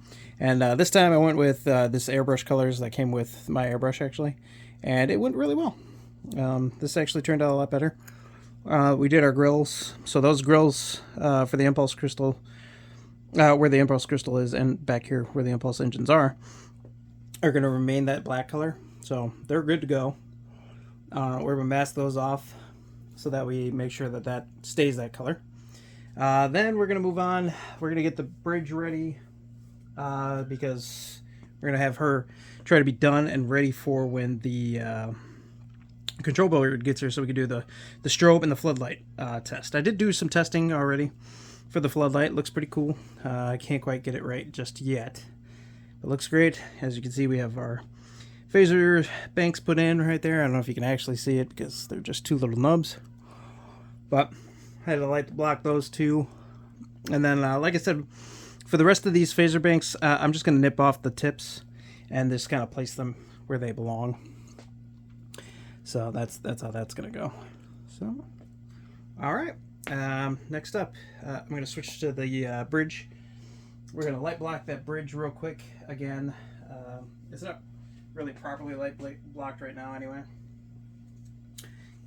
And this time I went with this airbrush colors that came with my airbrush, actually, and it went really well. This actually turned out a lot better. We did our grills, so those grills for the impulse crystal, where the impulse crystal is, and back here where the impulse engines are going to remain that black color, so they're good to go. We're going to mask those off so that we make sure that that stays that color. Then we're going to move on. We're going to get the bridge ready because we're going to have her try to be done and ready for when the control board gets here, so we can do the strobe and the floodlight test. I did do some testing already for the floodlight. It looks pretty cool. I can't quite get it right just yet. It looks great. As you can see, we have our phaser banks put in right there. I don't know if you can actually see it because they're just two little nubs, but I had to light block those two. And then like I said, for the rest of these phaser banks, I'm just going to nip off the tips and just kind of place them where they belong. So that's how that's going to go. So all right, next up, I'm going to switch to the bridge. We're going to light block that bridge real quick again. It's not really properly light blocked right now anyway.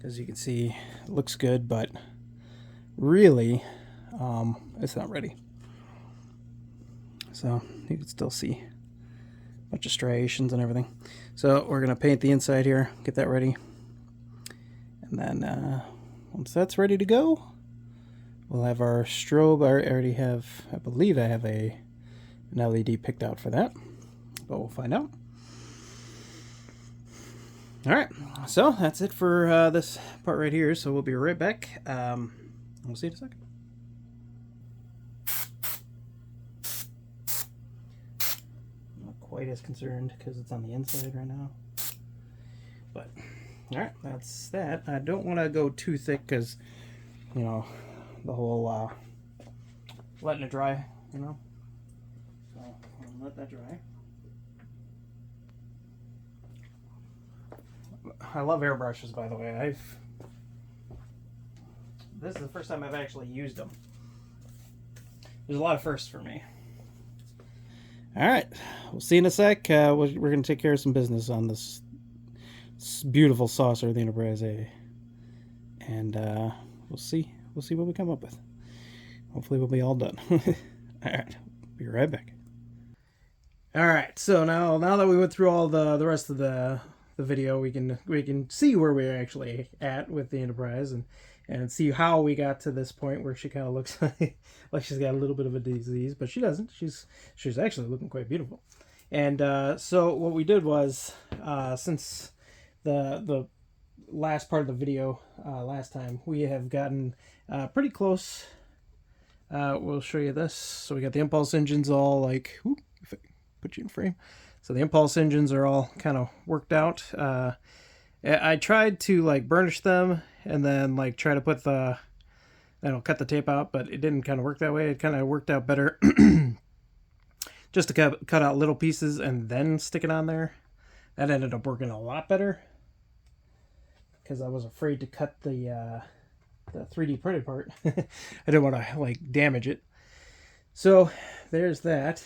As you can see, it looks good, but really, it's not ready. So you can still see a bunch of striations and everything. So we're going to paint the inside here, get that ready. And then once that's ready to go, we'll have our strobe. I already have, I believe I have an LED picked out for that, but we'll find out. All right, so that's it for this part right here. So we'll be right back. We'll see you in a second. Not quite as concerned because it's on the inside right now. But, all right, that's that. I don't want to go too thick because, you know, the whole letting it dry, you know. So I'll let that dry. I love airbrushes, by the way. This is the first time I've actually used them. There's a lot of firsts for me. All right, we'll see you in a sec. We're going to take care of some business on this beautiful saucer, the Enterprise A, and we'll see what we come up with. Hopefully, we'll be all done. All right, be right back. All right, so now that we went through all the rest of the video, we can see where we're actually at with the Enterprise and see how we got to this point where she kind of looks like she's got a little bit of a disease, but she doesn't. She's actually looking quite beautiful. And so what we did was, since the last part of the video last time, we have gotten pretty close. We'll show you this. So we got the impulse engines all like, whoop, if I put you in frame. So the impulse engines are all kind of worked out. I tried to like burnish them and then like try to put the That'll cut the tape out, but it didn't kind of work that way. It kind of worked out better just to cut out little pieces and then stick it on there. That ended up working a lot better because I was afraid to cut the 3D printed part. I didn't want to like damage it. So there's that.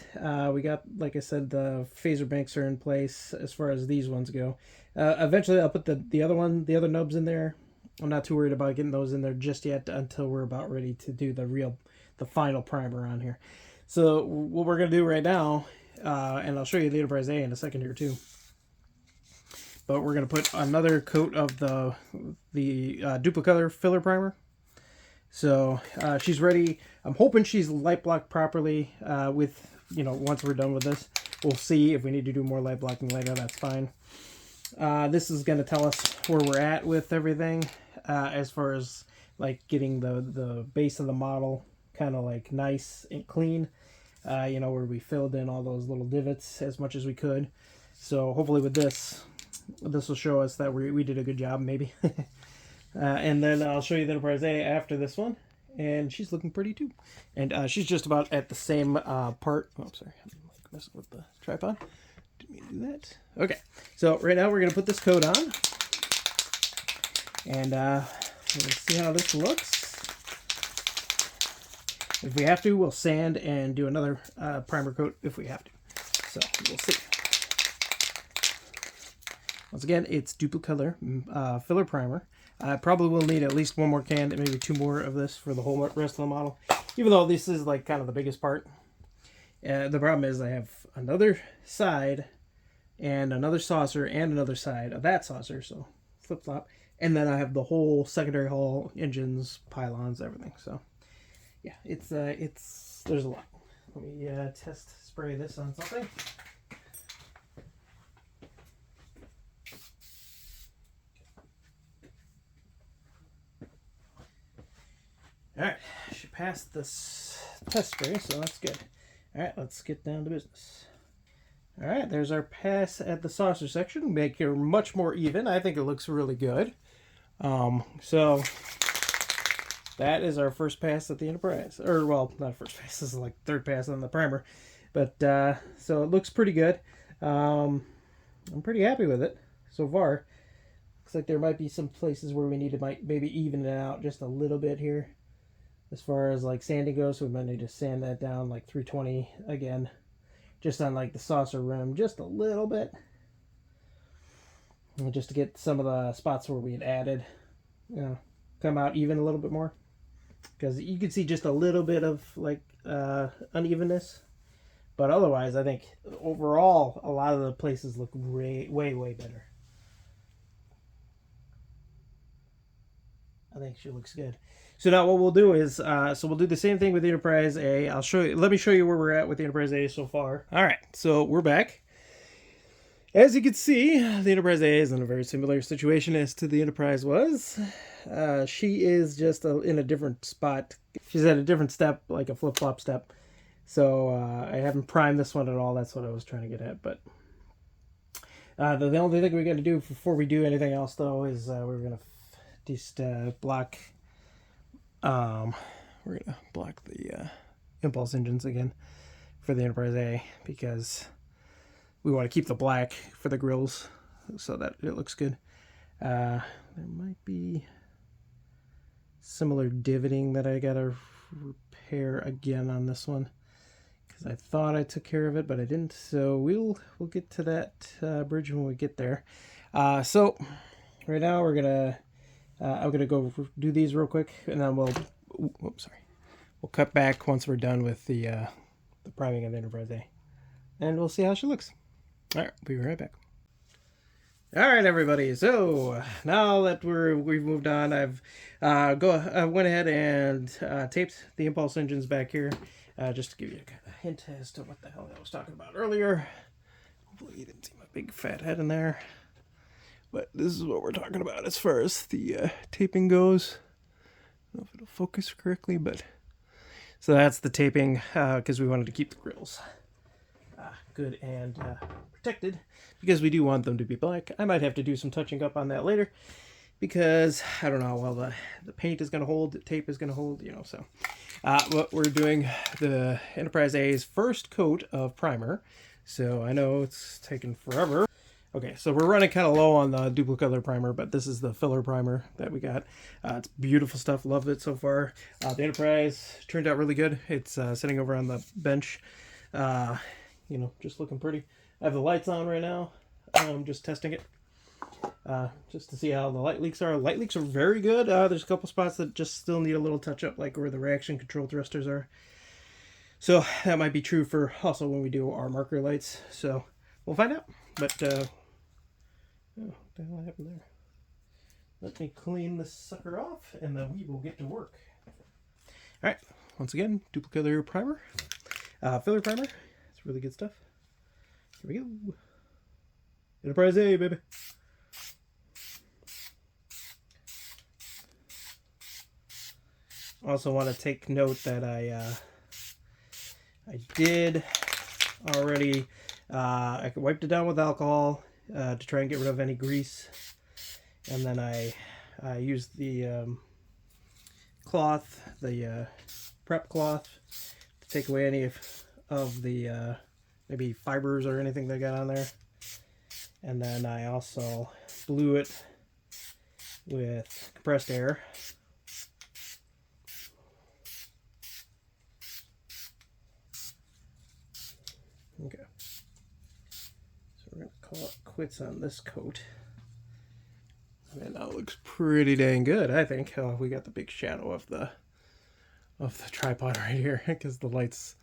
We got, like I said, the phaser banks are in place as far as these ones go. Eventually I'll put the other nubs in there. I'm not too worried about getting those in there just yet until we're about ready to do the final primer on here. So what we're going to do right now, and I'll show you the Enterprise A in a second here too, but we're going to put another coat of the Duplicolor filler primer. So she's ready. I'm hoping she's light blocked properly with, once we're done with this. We'll see if we need to do more light blocking later. That's fine. This is going to tell us where we're at with everything as far as like getting the base of the model kind of like nice and clean. Where we filled in all those little divots as much as we could. So hopefully with this will show us that we did a good job maybe. And then I'll show you the Enterprise A after this one. And she's looking pretty too. And she's just about at the same part. Oh, sorry. I'm like messing with the tripod. Didn't mean to do that. Okay. So right now we're going to put this coat on. And we'll see how this looks. If we have to, we'll sand and do another primer coat if we have to. So we'll see. Once again, it's Duplicolor filler primer. I probably will need at least one more can, maybe two more of this for the whole rest of the model. Even though this is like kind of the biggest part. The problem is I have another side and another saucer and another side of that saucer. So flip-flop. And then I have the whole secondary hull, engines, pylons, everything. So yeah, there's a lot. Let me test spray this on something. Alright, she passed this test spray, so that's good. Alright, let's get down to business. Alright, there's our pass at the saucer section. Make her much more even. I think it looks really good. So that is our first pass at the Enterprise. Or, well, not first pass. This is like third pass on the primer. But, so it looks pretty good. I'm pretty happy with it so far. Looks like there might be some places where we need to maybe even it out just a little bit here. As far as like sanding goes, so we might need to sand that down like 320 again. Just on like the saucer rim, just a little bit. And just to get some of the spots where we had added, come out even a little bit more. Because you can see just a little bit of like unevenness. But otherwise, I think overall, a lot of the places look way, way better. I think she looks good. So now what we'll do is, so we'll do the same thing with the Enterprise A. Let me show you where we're at with the Enterprise A so far. All right, so we're back. As you can see, the Enterprise A is in a very similar situation as to the Enterprise was. She is just in a different spot. She's at a different step, like a flip-flop step. So I haven't primed this one at all. That's what I was trying to get at. But the only thing we're going to do before we do anything else, though, is we're going to just block... we're gonna block the impulse engines again for the Enterprise A because we want to keep the black for the grills so that it looks good. There might be similar divoting that I gotta repair again on this one because I thought I took care of it, but I didn't. So we'll get to that bridge when we get there. So right now we're gonna. I'm gonna go do these real quick, and then we'll cut back once we're done with the priming of the Enterprise A, and we'll see how she looks. All right, we'll be right back. All right, everybody. So now that we've moved on, I went ahead and taped the impulse engines back here, just to give you a kind of hint as to what the hell I was talking about earlier. Hopefully, you didn't see my big fat head in there. But this is what we're talking about as far as the taping goes. I don't know if it'll focus correctly, but... So that's the taping, because we wanted to keep the grills good and protected, because we do want them to be black. I might have to do some touching up on that later, because I don't know how well the paint is going to hold, the tape is going to hold, you know. So what we're doing, the Enterprise A's first coat of primer. So I know it's taken forever. Okay, so we're running kind of low on the duplicolor primer, but this is the filler primer that we got. It's beautiful stuff. Love it so far. The Enterprise turned out really good. It's sitting over on the bench, you know, just looking pretty. I have the lights on right now. I'm just testing it, just to see how the light leaks are. Light leaks are very good. There's a couple spots that just still need a little touch up, like where the reaction control thrusters are. So that might be true for also when we do our marker lights. So we'll find out. But oh, what the hell happened there? Let me clean this sucker off, and then we will get to work. All right. Once again, duplicolor primer, filler primer. It's really good stuff. Here we go. Enterprise A, baby. Also want to take note that I did already. I wiped it down with alcohol to try and get rid of any grease, and then I used the cloth, the prep cloth, to take away any of the maybe fibers or anything that got on there. And then I also blew it with compressed air. Okay. So we're going to call it quits on this coat. And that looks pretty dang good, I think. Oh, we got the big shadow of the tripod right here because the light's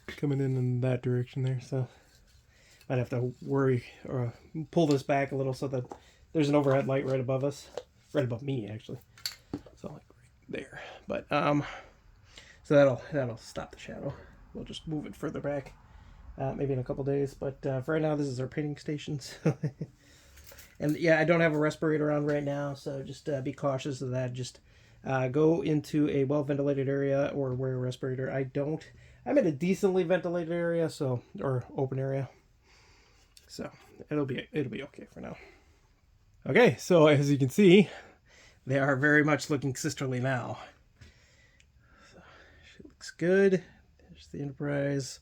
coming in that direction there. So I'd have to worry or pull this back a little so that there's an overhead light right above us, right above me actually. So like right there. But so that'll stop the shadow. We'll just move it further back, maybe in a couple days. But for right now, this is our painting station. So and yeah, I don't have a respirator on right now, so just be cautious of that. Just go into a well-ventilated area or wear a respirator. I'm in a decently ventilated area, or open area. So it'll be okay for now. Okay, so as you can see, they are very much looking sisterly now. So she looks good. There's the Enterprise.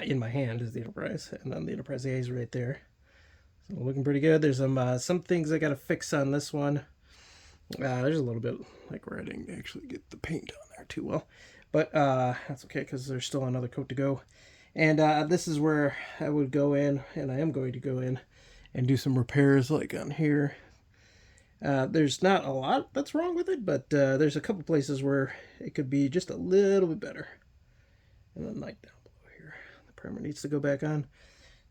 In my hand is the Enterprise, and then the Enterprise A is right there. So looking pretty good. There's some things I gotta fix on this one. There's a little bit like where I didn't actually get the paint on there too well, but that's okay because there's still another coat to go. And this is where I would go in, and I am going to go in and do some repairs like on here. There's not a lot that's wrong with it, but there's a couple places where it could be just a little bit better. And then like down below here, the primer needs to go back on.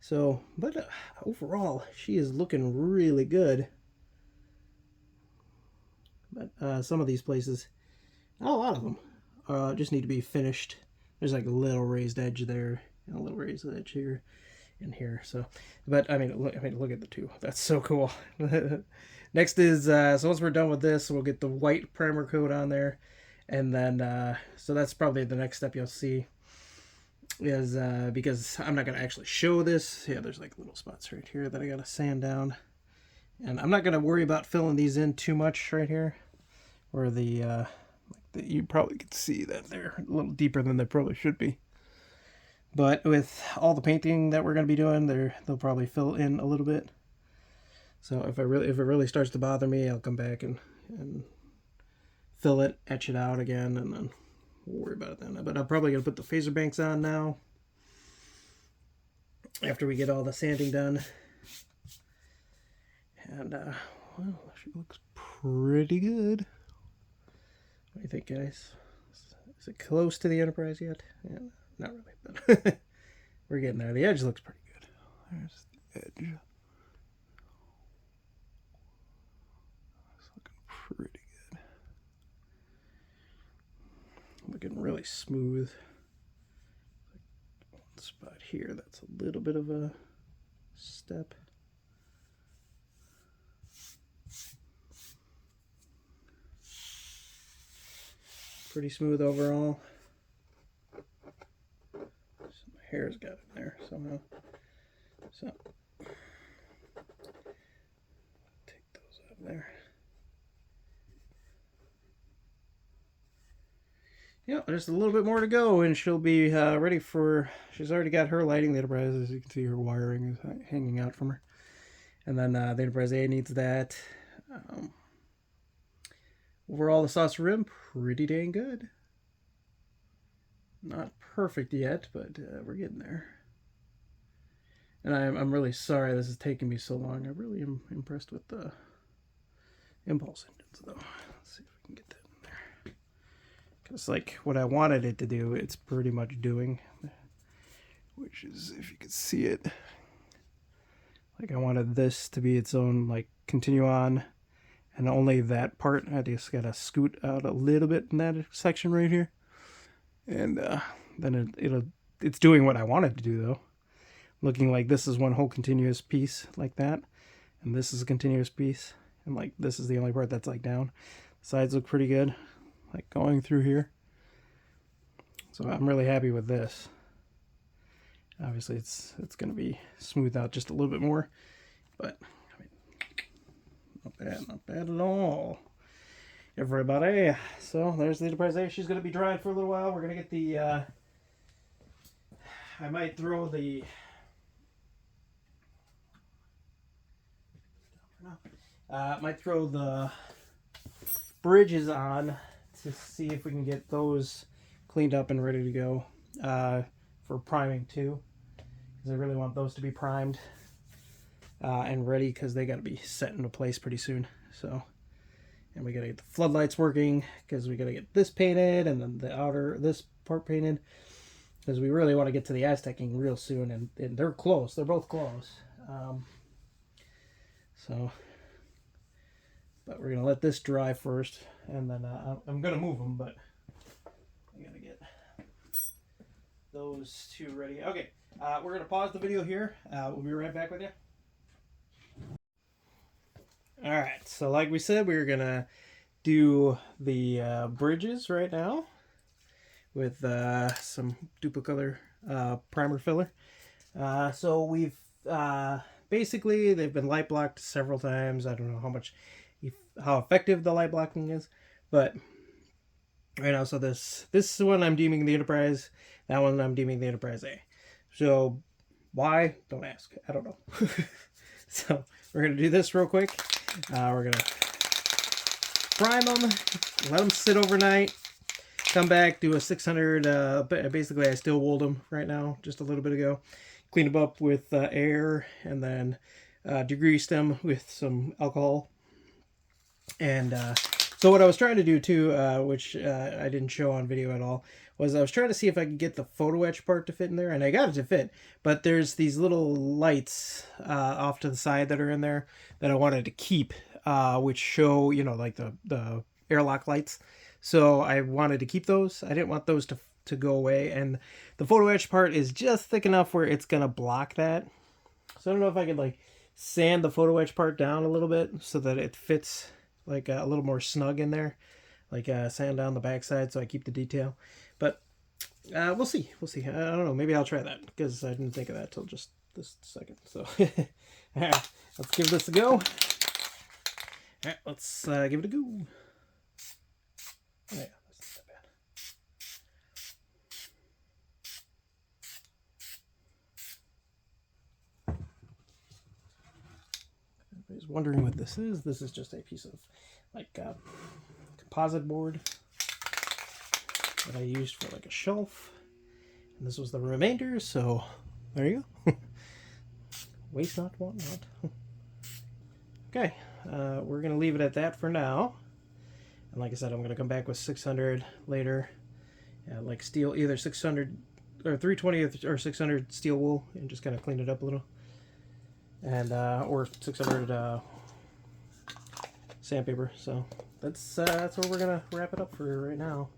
So, but overall, she is looking really good. But some of these places, not a lot of them, just need to be finished. There's like a little raised edge there, and a little raised edge here and here. So, but I mean, look at the two. That's so cool. Next is so once we're done with this, we'll get the white primer coat on there, and then so that's probably the next step you'll see. Is because I'm not gonna actually show this. Yeah, there's like little spots right here that I gotta sand down, and I'm not gonna worry about filling these in too much right here, where you probably could see that they're a little deeper than they probably should be. But with all the painting that we're going to be doing, they'll probably fill in a little bit. So if it really starts to bother me, I'll come back and fill it, etch it out again, and then we'll worry about it then. But I'm probably going to put the phaser banks on now after we get all the sanding done. And well, she looks pretty good. What do you think, guys? Is it close to the Enterprise yet? Yeah, not really, but we're getting there. The edge looks pretty good. There's the edge. It's looking pretty good. Looking really smooth. One spot here, that's a little bit of a step. Pretty smooth overall. So my hair's got in there somehow. So take those out of there. yeah, there's a little bit more to go, and she'll be ready for. She's already got her lighting. The Enterprise, as you can see, her wiring is hanging out from her, and then the Enterprise A needs that. Um, Overall, the saucer rim pretty dang good. Not perfect yet, but we're getting there. And I'm really sorry this is taking me so long. I really am impressed with the impulse engines, though. Let's see if we can get that in there. Because, like, what I wanted it to do, it's pretty much doing. Which is, if you could see it, like, I wanted this to be its own, like, continue on. And only that part, I just gotta scoot out a little bit in that section right here. And then it's doing what I wanted to do, though. Looking like this is one whole continuous piece like that, and this is a continuous piece, and like this is the only part that's like down. The sides look pretty good, like going through here. So I'm really happy with this. Obviously it's going to be smoothed out just a little bit more, but I mean, not bad at all. Everybody, so there's the Enterprise A. She's going to be drying for a little while. We're going to get the I might throw the might throw the bridges on to see if we can get those cleaned up and ready to go for priming too, because I really want those to be primed and ready, because they got to be set into place pretty soon. So, and we got to get the floodlights working, because we got to get this painted, and then the outer this part painted, because we really want to get to the Aztecing real soon, and they're close. They're both close. So, but we're gonna let this dry first, and then I'm gonna move them, but I gotta get those two ready. Okay, we're gonna pause the video here. We'll be right back with you. All right, so like we said, we were gonna do the bridges right now with some Duplicolor primer filler. So we've basically, they've been light blocked several times. I don't know how effective the light blocking is, but right now, so this one I'm deeming the Enterprise, that one I'm deeming the Enterprise A. So why? Don't ask. I don't know. So we're gonna do this real quick. We're gonna prime them, let them sit overnight, come back, do a 600. Basically, I still wooled them right now, just a little bit ago. Clean them up with air, and then degreased them with some alcohol. And so what I was trying to do too, which I didn't show on video at all, was I was trying to see if I could get the photo etch part to fit in there, and I got it to fit, but there's these little lights off to the side that are in there that I wanted to keep, which show, you know, like the airlock lights. So I wanted to keep those. I didn't want those to go away, and the photo etch part is just thick enough where it's gonna block that. So I don't know if I could like sand the photo etch part down a little bit so that it fits like a little more snug in there, like sand down the backside so I keep the detail. But we'll see. I don't know. Maybe I'll try that, because I didn't think of that till just this second. So all right, let's give this a go. All right, let's give it a go. Oh, yeah, that's not that bad. Everybody's wondering what this is. This is just a piece of like composite board that I used for like a shelf, and this was the remainder, so there you go. Waste not, want not. Okay, we're gonna leave it at that for now, and like I said, I'm gonna come back with 600 later, like steel, either 600 or 320 or 600 steel wool, and just kind of clean it up a little, and or 600 sandpaper. So that's where we're gonna wrap it up for right now.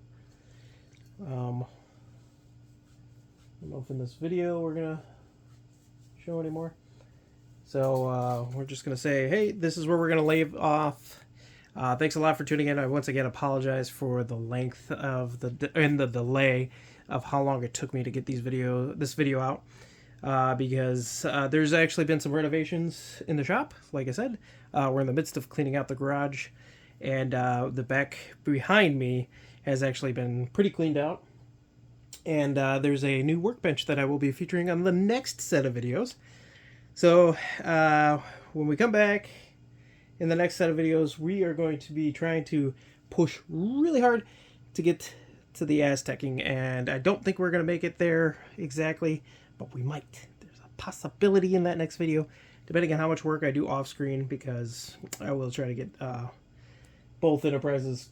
I don't know if in this video we're gonna show anymore. So we're just gonna say, hey, this is where we're gonna leave off. Thanks a lot for tuning in. I once again apologize for the length of the delay of how long it took me to get this video out, because there's actually been some renovations in the shop. Like I said, we're in the midst of cleaning out the garage, and the back behind me has actually been pretty cleaned out. And there's a new workbench that I will be featuring on the next set of videos. So when we come back in the next set of videos, we are going to be trying to push really hard to get to the Aztecing, and I don't think we're going to make it there exactly, but we might. There's a possibility in that next video, depending on how much work I do off screen, because I will try to get both enterprises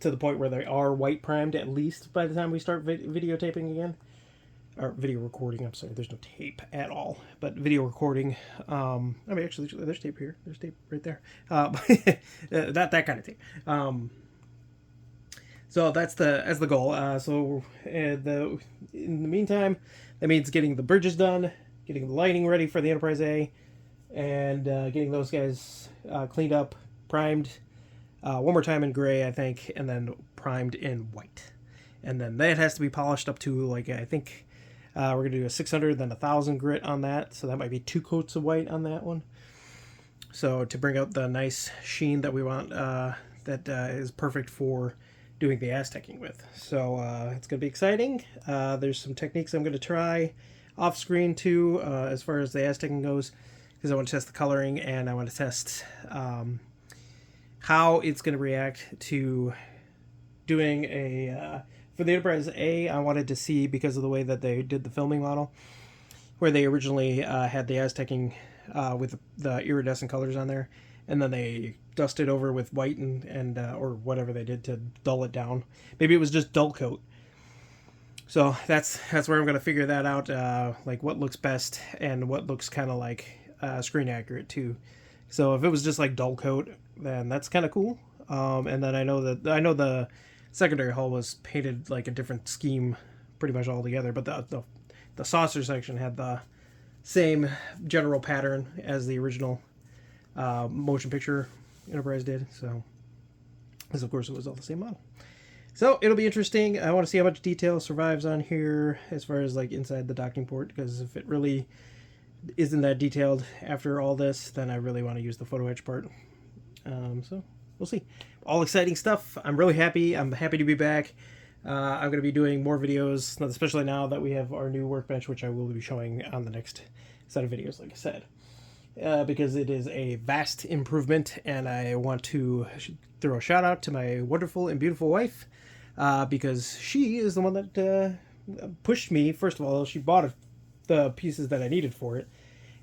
to the point where they are white primed at least by the time we start videotaping again. Or video recording, I'm sorry, there's no tape at all, but video recording. I mean, actually, there's tape here. There's tape right there. Not that kind of tape. So that's the goal. In the meantime, that means getting the bridges done, getting the lighting ready for the Enterprise A, and getting those guys cleaned up, primed one more time in gray, I think, and then primed in white. And then that has to be polished up to, like, I think we're going to do a 600, then 1,000 grit on that. So that might be 2 coats of white on that one. So to bring out the nice sheen that we want, that is perfect for doing the Aztecing with. So it's going to be exciting. There's some techniques I'm going to try off screen too, as far as the Aztecing goes, because I want to test the coloring, and I want to test how it's going to react to doing a for the Enterprise A. I wanted to see, because of the way that they did the filming model, where they originally had the Aztecing with the iridescent colors on there, and then they dusted over with white and or whatever they did to dull it down. Maybe it was just dull coat. So that's where I'm going to figure that out, like what looks best and what looks kind of like screen accurate too. So if it was just like dull coat, then that's kind of cool. And then I know the secondary hull was painted like a different scheme pretty much all together, but the saucer section had the same general pattern as the original motion picture Enterprise did. So, because of course it was all the same model. So it'll be interesting. I want to see how much detail survives on here as far as like inside the docking port, because if it really isn't that detailed after all this, then I really want to use the photo etch part. So we'll see. All exciting stuff. I'm really happy. I'm happy to be back. I'm going to be doing more videos, especially now that we have our new workbench, which I will be showing on the next set of videos, like I said. Because it is a vast improvement, and I want to throw a shout out to my wonderful and beautiful wife, because she is the one that pushed me. First of all, she bought the pieces that I needed for it,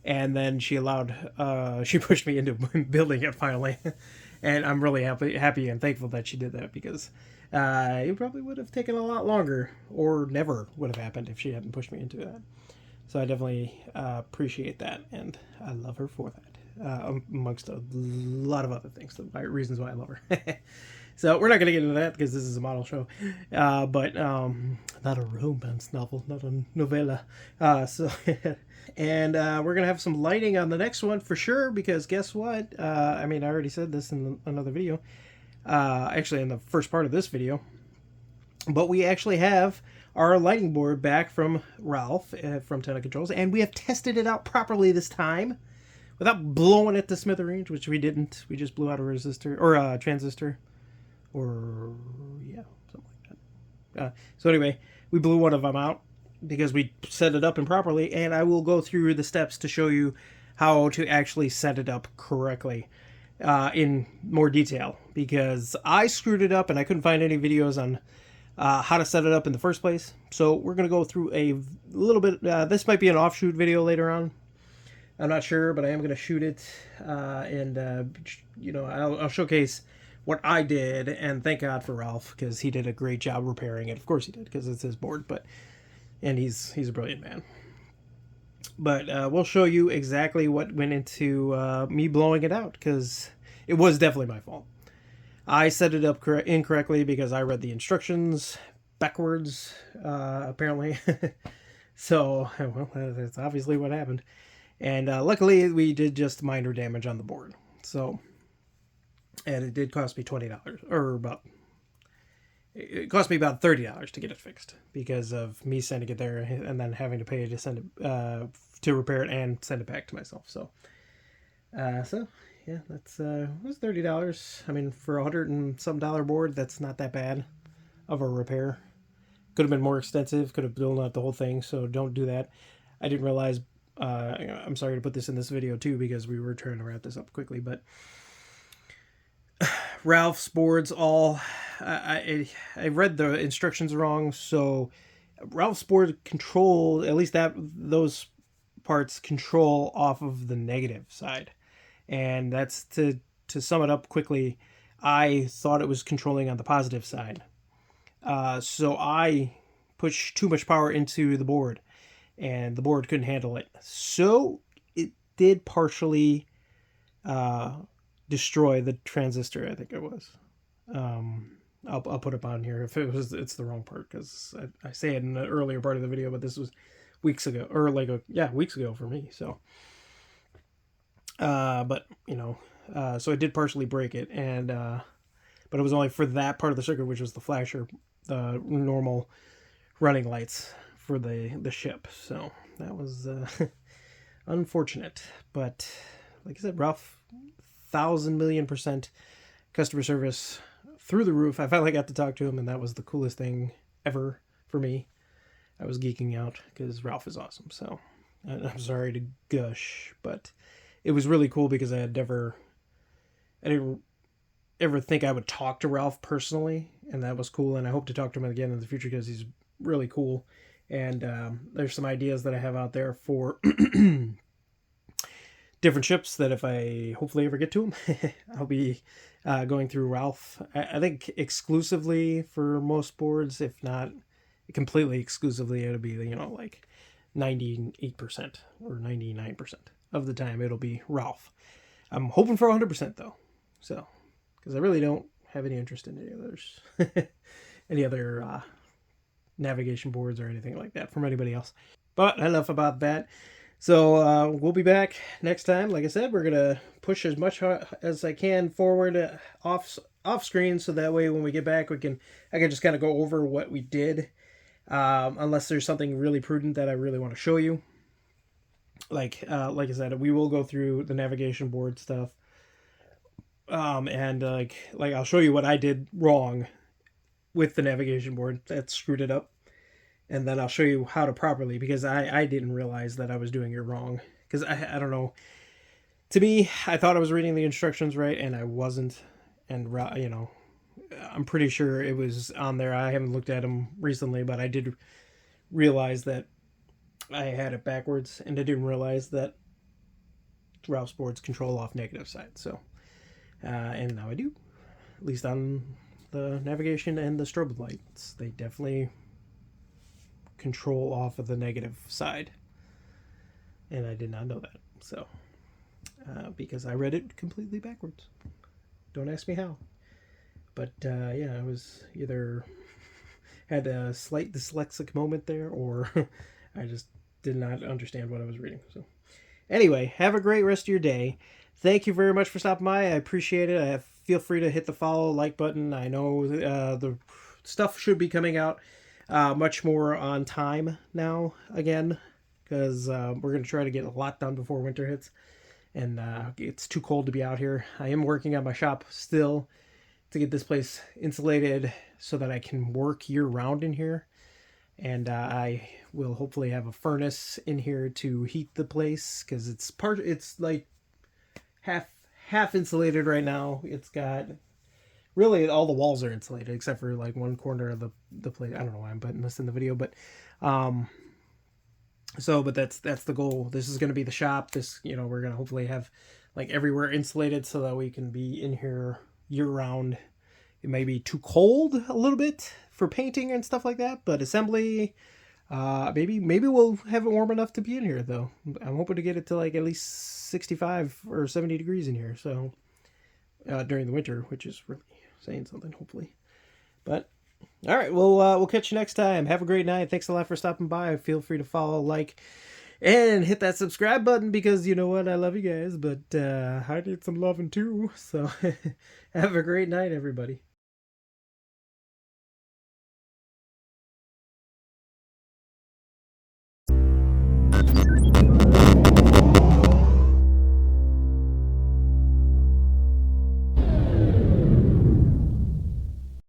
and then she pushed me into building it finally. And I'm really happy and thankful that she did that, because it probably would have taken a lot longer, or never would have happened if she hadn't pushed me into that. So I definitely appreciate that, and I love her for that, amongst a lot of other things, the reasons why I love her. So we're not going to get into that, because this is a model show, but not a romance novel, not a novella. And we're going to have some lighting on the next one for sure, because guess what? I mean, I already said this in another video, actually in the first part of this video, but we actually have our lighting board back from Ralph from Tenna Controls, and we have tested it out properly this time without blowing it to smithereens, which we didn't. We just blew out a resistor, or a transistor, or yeah, something like that. So anyway, we blew one of them out because we set it up improperly, and I will go through the steps to show you how to actually set it up correctly in more detail, because I screwed it up and I couldn't find any videos on how to set it up in the first place. So we're going to go through a little bit. This might be an offshoot video later on. I'm not sure, but I am going to shoot it. You know, I'll showcase what I did, and thank God for Ralph, because he did a great job repairing it. Of course he did, because it's his board, and he's a brilliant man. But we'll show you exactly what went into me blowing it out, because it was definitely my fault. I set it up incorrectly because I read the instructions backwards, apparently. So, well, that's obviously what happened. And luckily, we did just minor damage on the board. So, and it did cost me $20, or about, it cost me about $30 to get it fixed, because of me sending it there and then having to pay to send it, to repair it and send it back to myself. So, yeah, that's it was $30. I mean, for $100 and some board, that's not that bad. of a repair. Could have been more extensive, could have blown out the whole thing, so don't do that. I didn't realize, I'm sorry to put this in this video too because we were trying to wrap this up quickly, but Ralph's boards all, I read the instructions wrong, so Ralph's board control, at least those parts control off of the negative side. And that's to sum it up quickly, I thought it was controlling on the positive side. So I pushed too much power into the board, and the board couldn't handle it. So it did partially destroy the transistor, I think it was. I'll put it on here if it's the wrong part, because I say it in the earlier part of the video, but this was weeks ago, or weeks ago for me. So, but so it did partially break it, and but it was only for that part of the circuit, which was the flasher, the normal running lights for the ship. So that was unfortunate, but like I said, Ralph, 1,000,000,000% customer service through the roof. I finally got to talk to him, and that was the coolest thing ever for me. I was geeking out because Ralph is awesome. So I'm sorry to gush, but it was really cool because I didn't ever think I would talk to Ralph personally, and that was cool. And I hope to talk to him again in the future because he's really cool. And there's some ideas that I have out there for different ships that if I hopefully ever get to them, I'll be going through Ralph. I think exclusively for most boards, if not completely exclusively, it'll be, like 98% or 99% of the time it'll be Ralph. I'm hoping for 100% though. So, because I really don't have any interest in any others, any other navigation boards or anything like that from anybody else. But enough about that. So we'll be back next time. Like I said, we're gonna push as much as I can forward off screen, so that way when we get back, I can just kind of go over what we did, unless there's something really prudent that I really want to show you. Like I said, we will go through the navigation board stuff, and like I'll show you what I did wrong with the navigation board that screwed it up. And then I'll show you how to properly, because I didn't realize that I was doing it wrong. Because I don't know. To me, I thought I was reading the instructions right, and I wasn't. And, I'm pretty sure it was on there. I haven't looked at them recently, but I did realize that I had it backwards. And I didn't realize that Ralph's boards control off negative side. So, and now I do. At least on the navigation and the strobe lights. They definitely control off of the negative side, and I did not know that. So because I read it completely backwards. Don't ask me how, but yeah, I was either had a slight dyslexic moment there, or I just did not understand what I was reading. So anyway, have a great rest of your day. Thank you very much for stopping by. I appreciate it. Feel free to hit the follow, like button. I know the stuff should be coming out much more on time now again, because we're going to try to get a lot done before winter hits, and it's too cold to be out here. I am working on my shop still to get this place insulated so that I can work year round in here, and I will hopefully have a furnace in here to heat the place, because it's like half insulated right now. It's got really all the walls are insulated except for like one corner of the place. I don't know why I'm putting this in the video, but but that's the goal. This is going to be the shop. This, we're going to hopefully have like everywhere insulated so that we can be in here year round. It may be too cold a little bit for painting and stuff like that, but assembly, maybe we'll have it warm enough to be in here though. I'm hoping to get it to like at least 65 or 70 degrees in here. So during the winter, which is really saying something, hopefully. But all right, we'll catch you next time. Have a great night. Thanks a lot for stopping by. Feel free to follow, like, and hit that subscribe button, because you know what, I love you guys, but I need some loving too. So have a great night, everybody.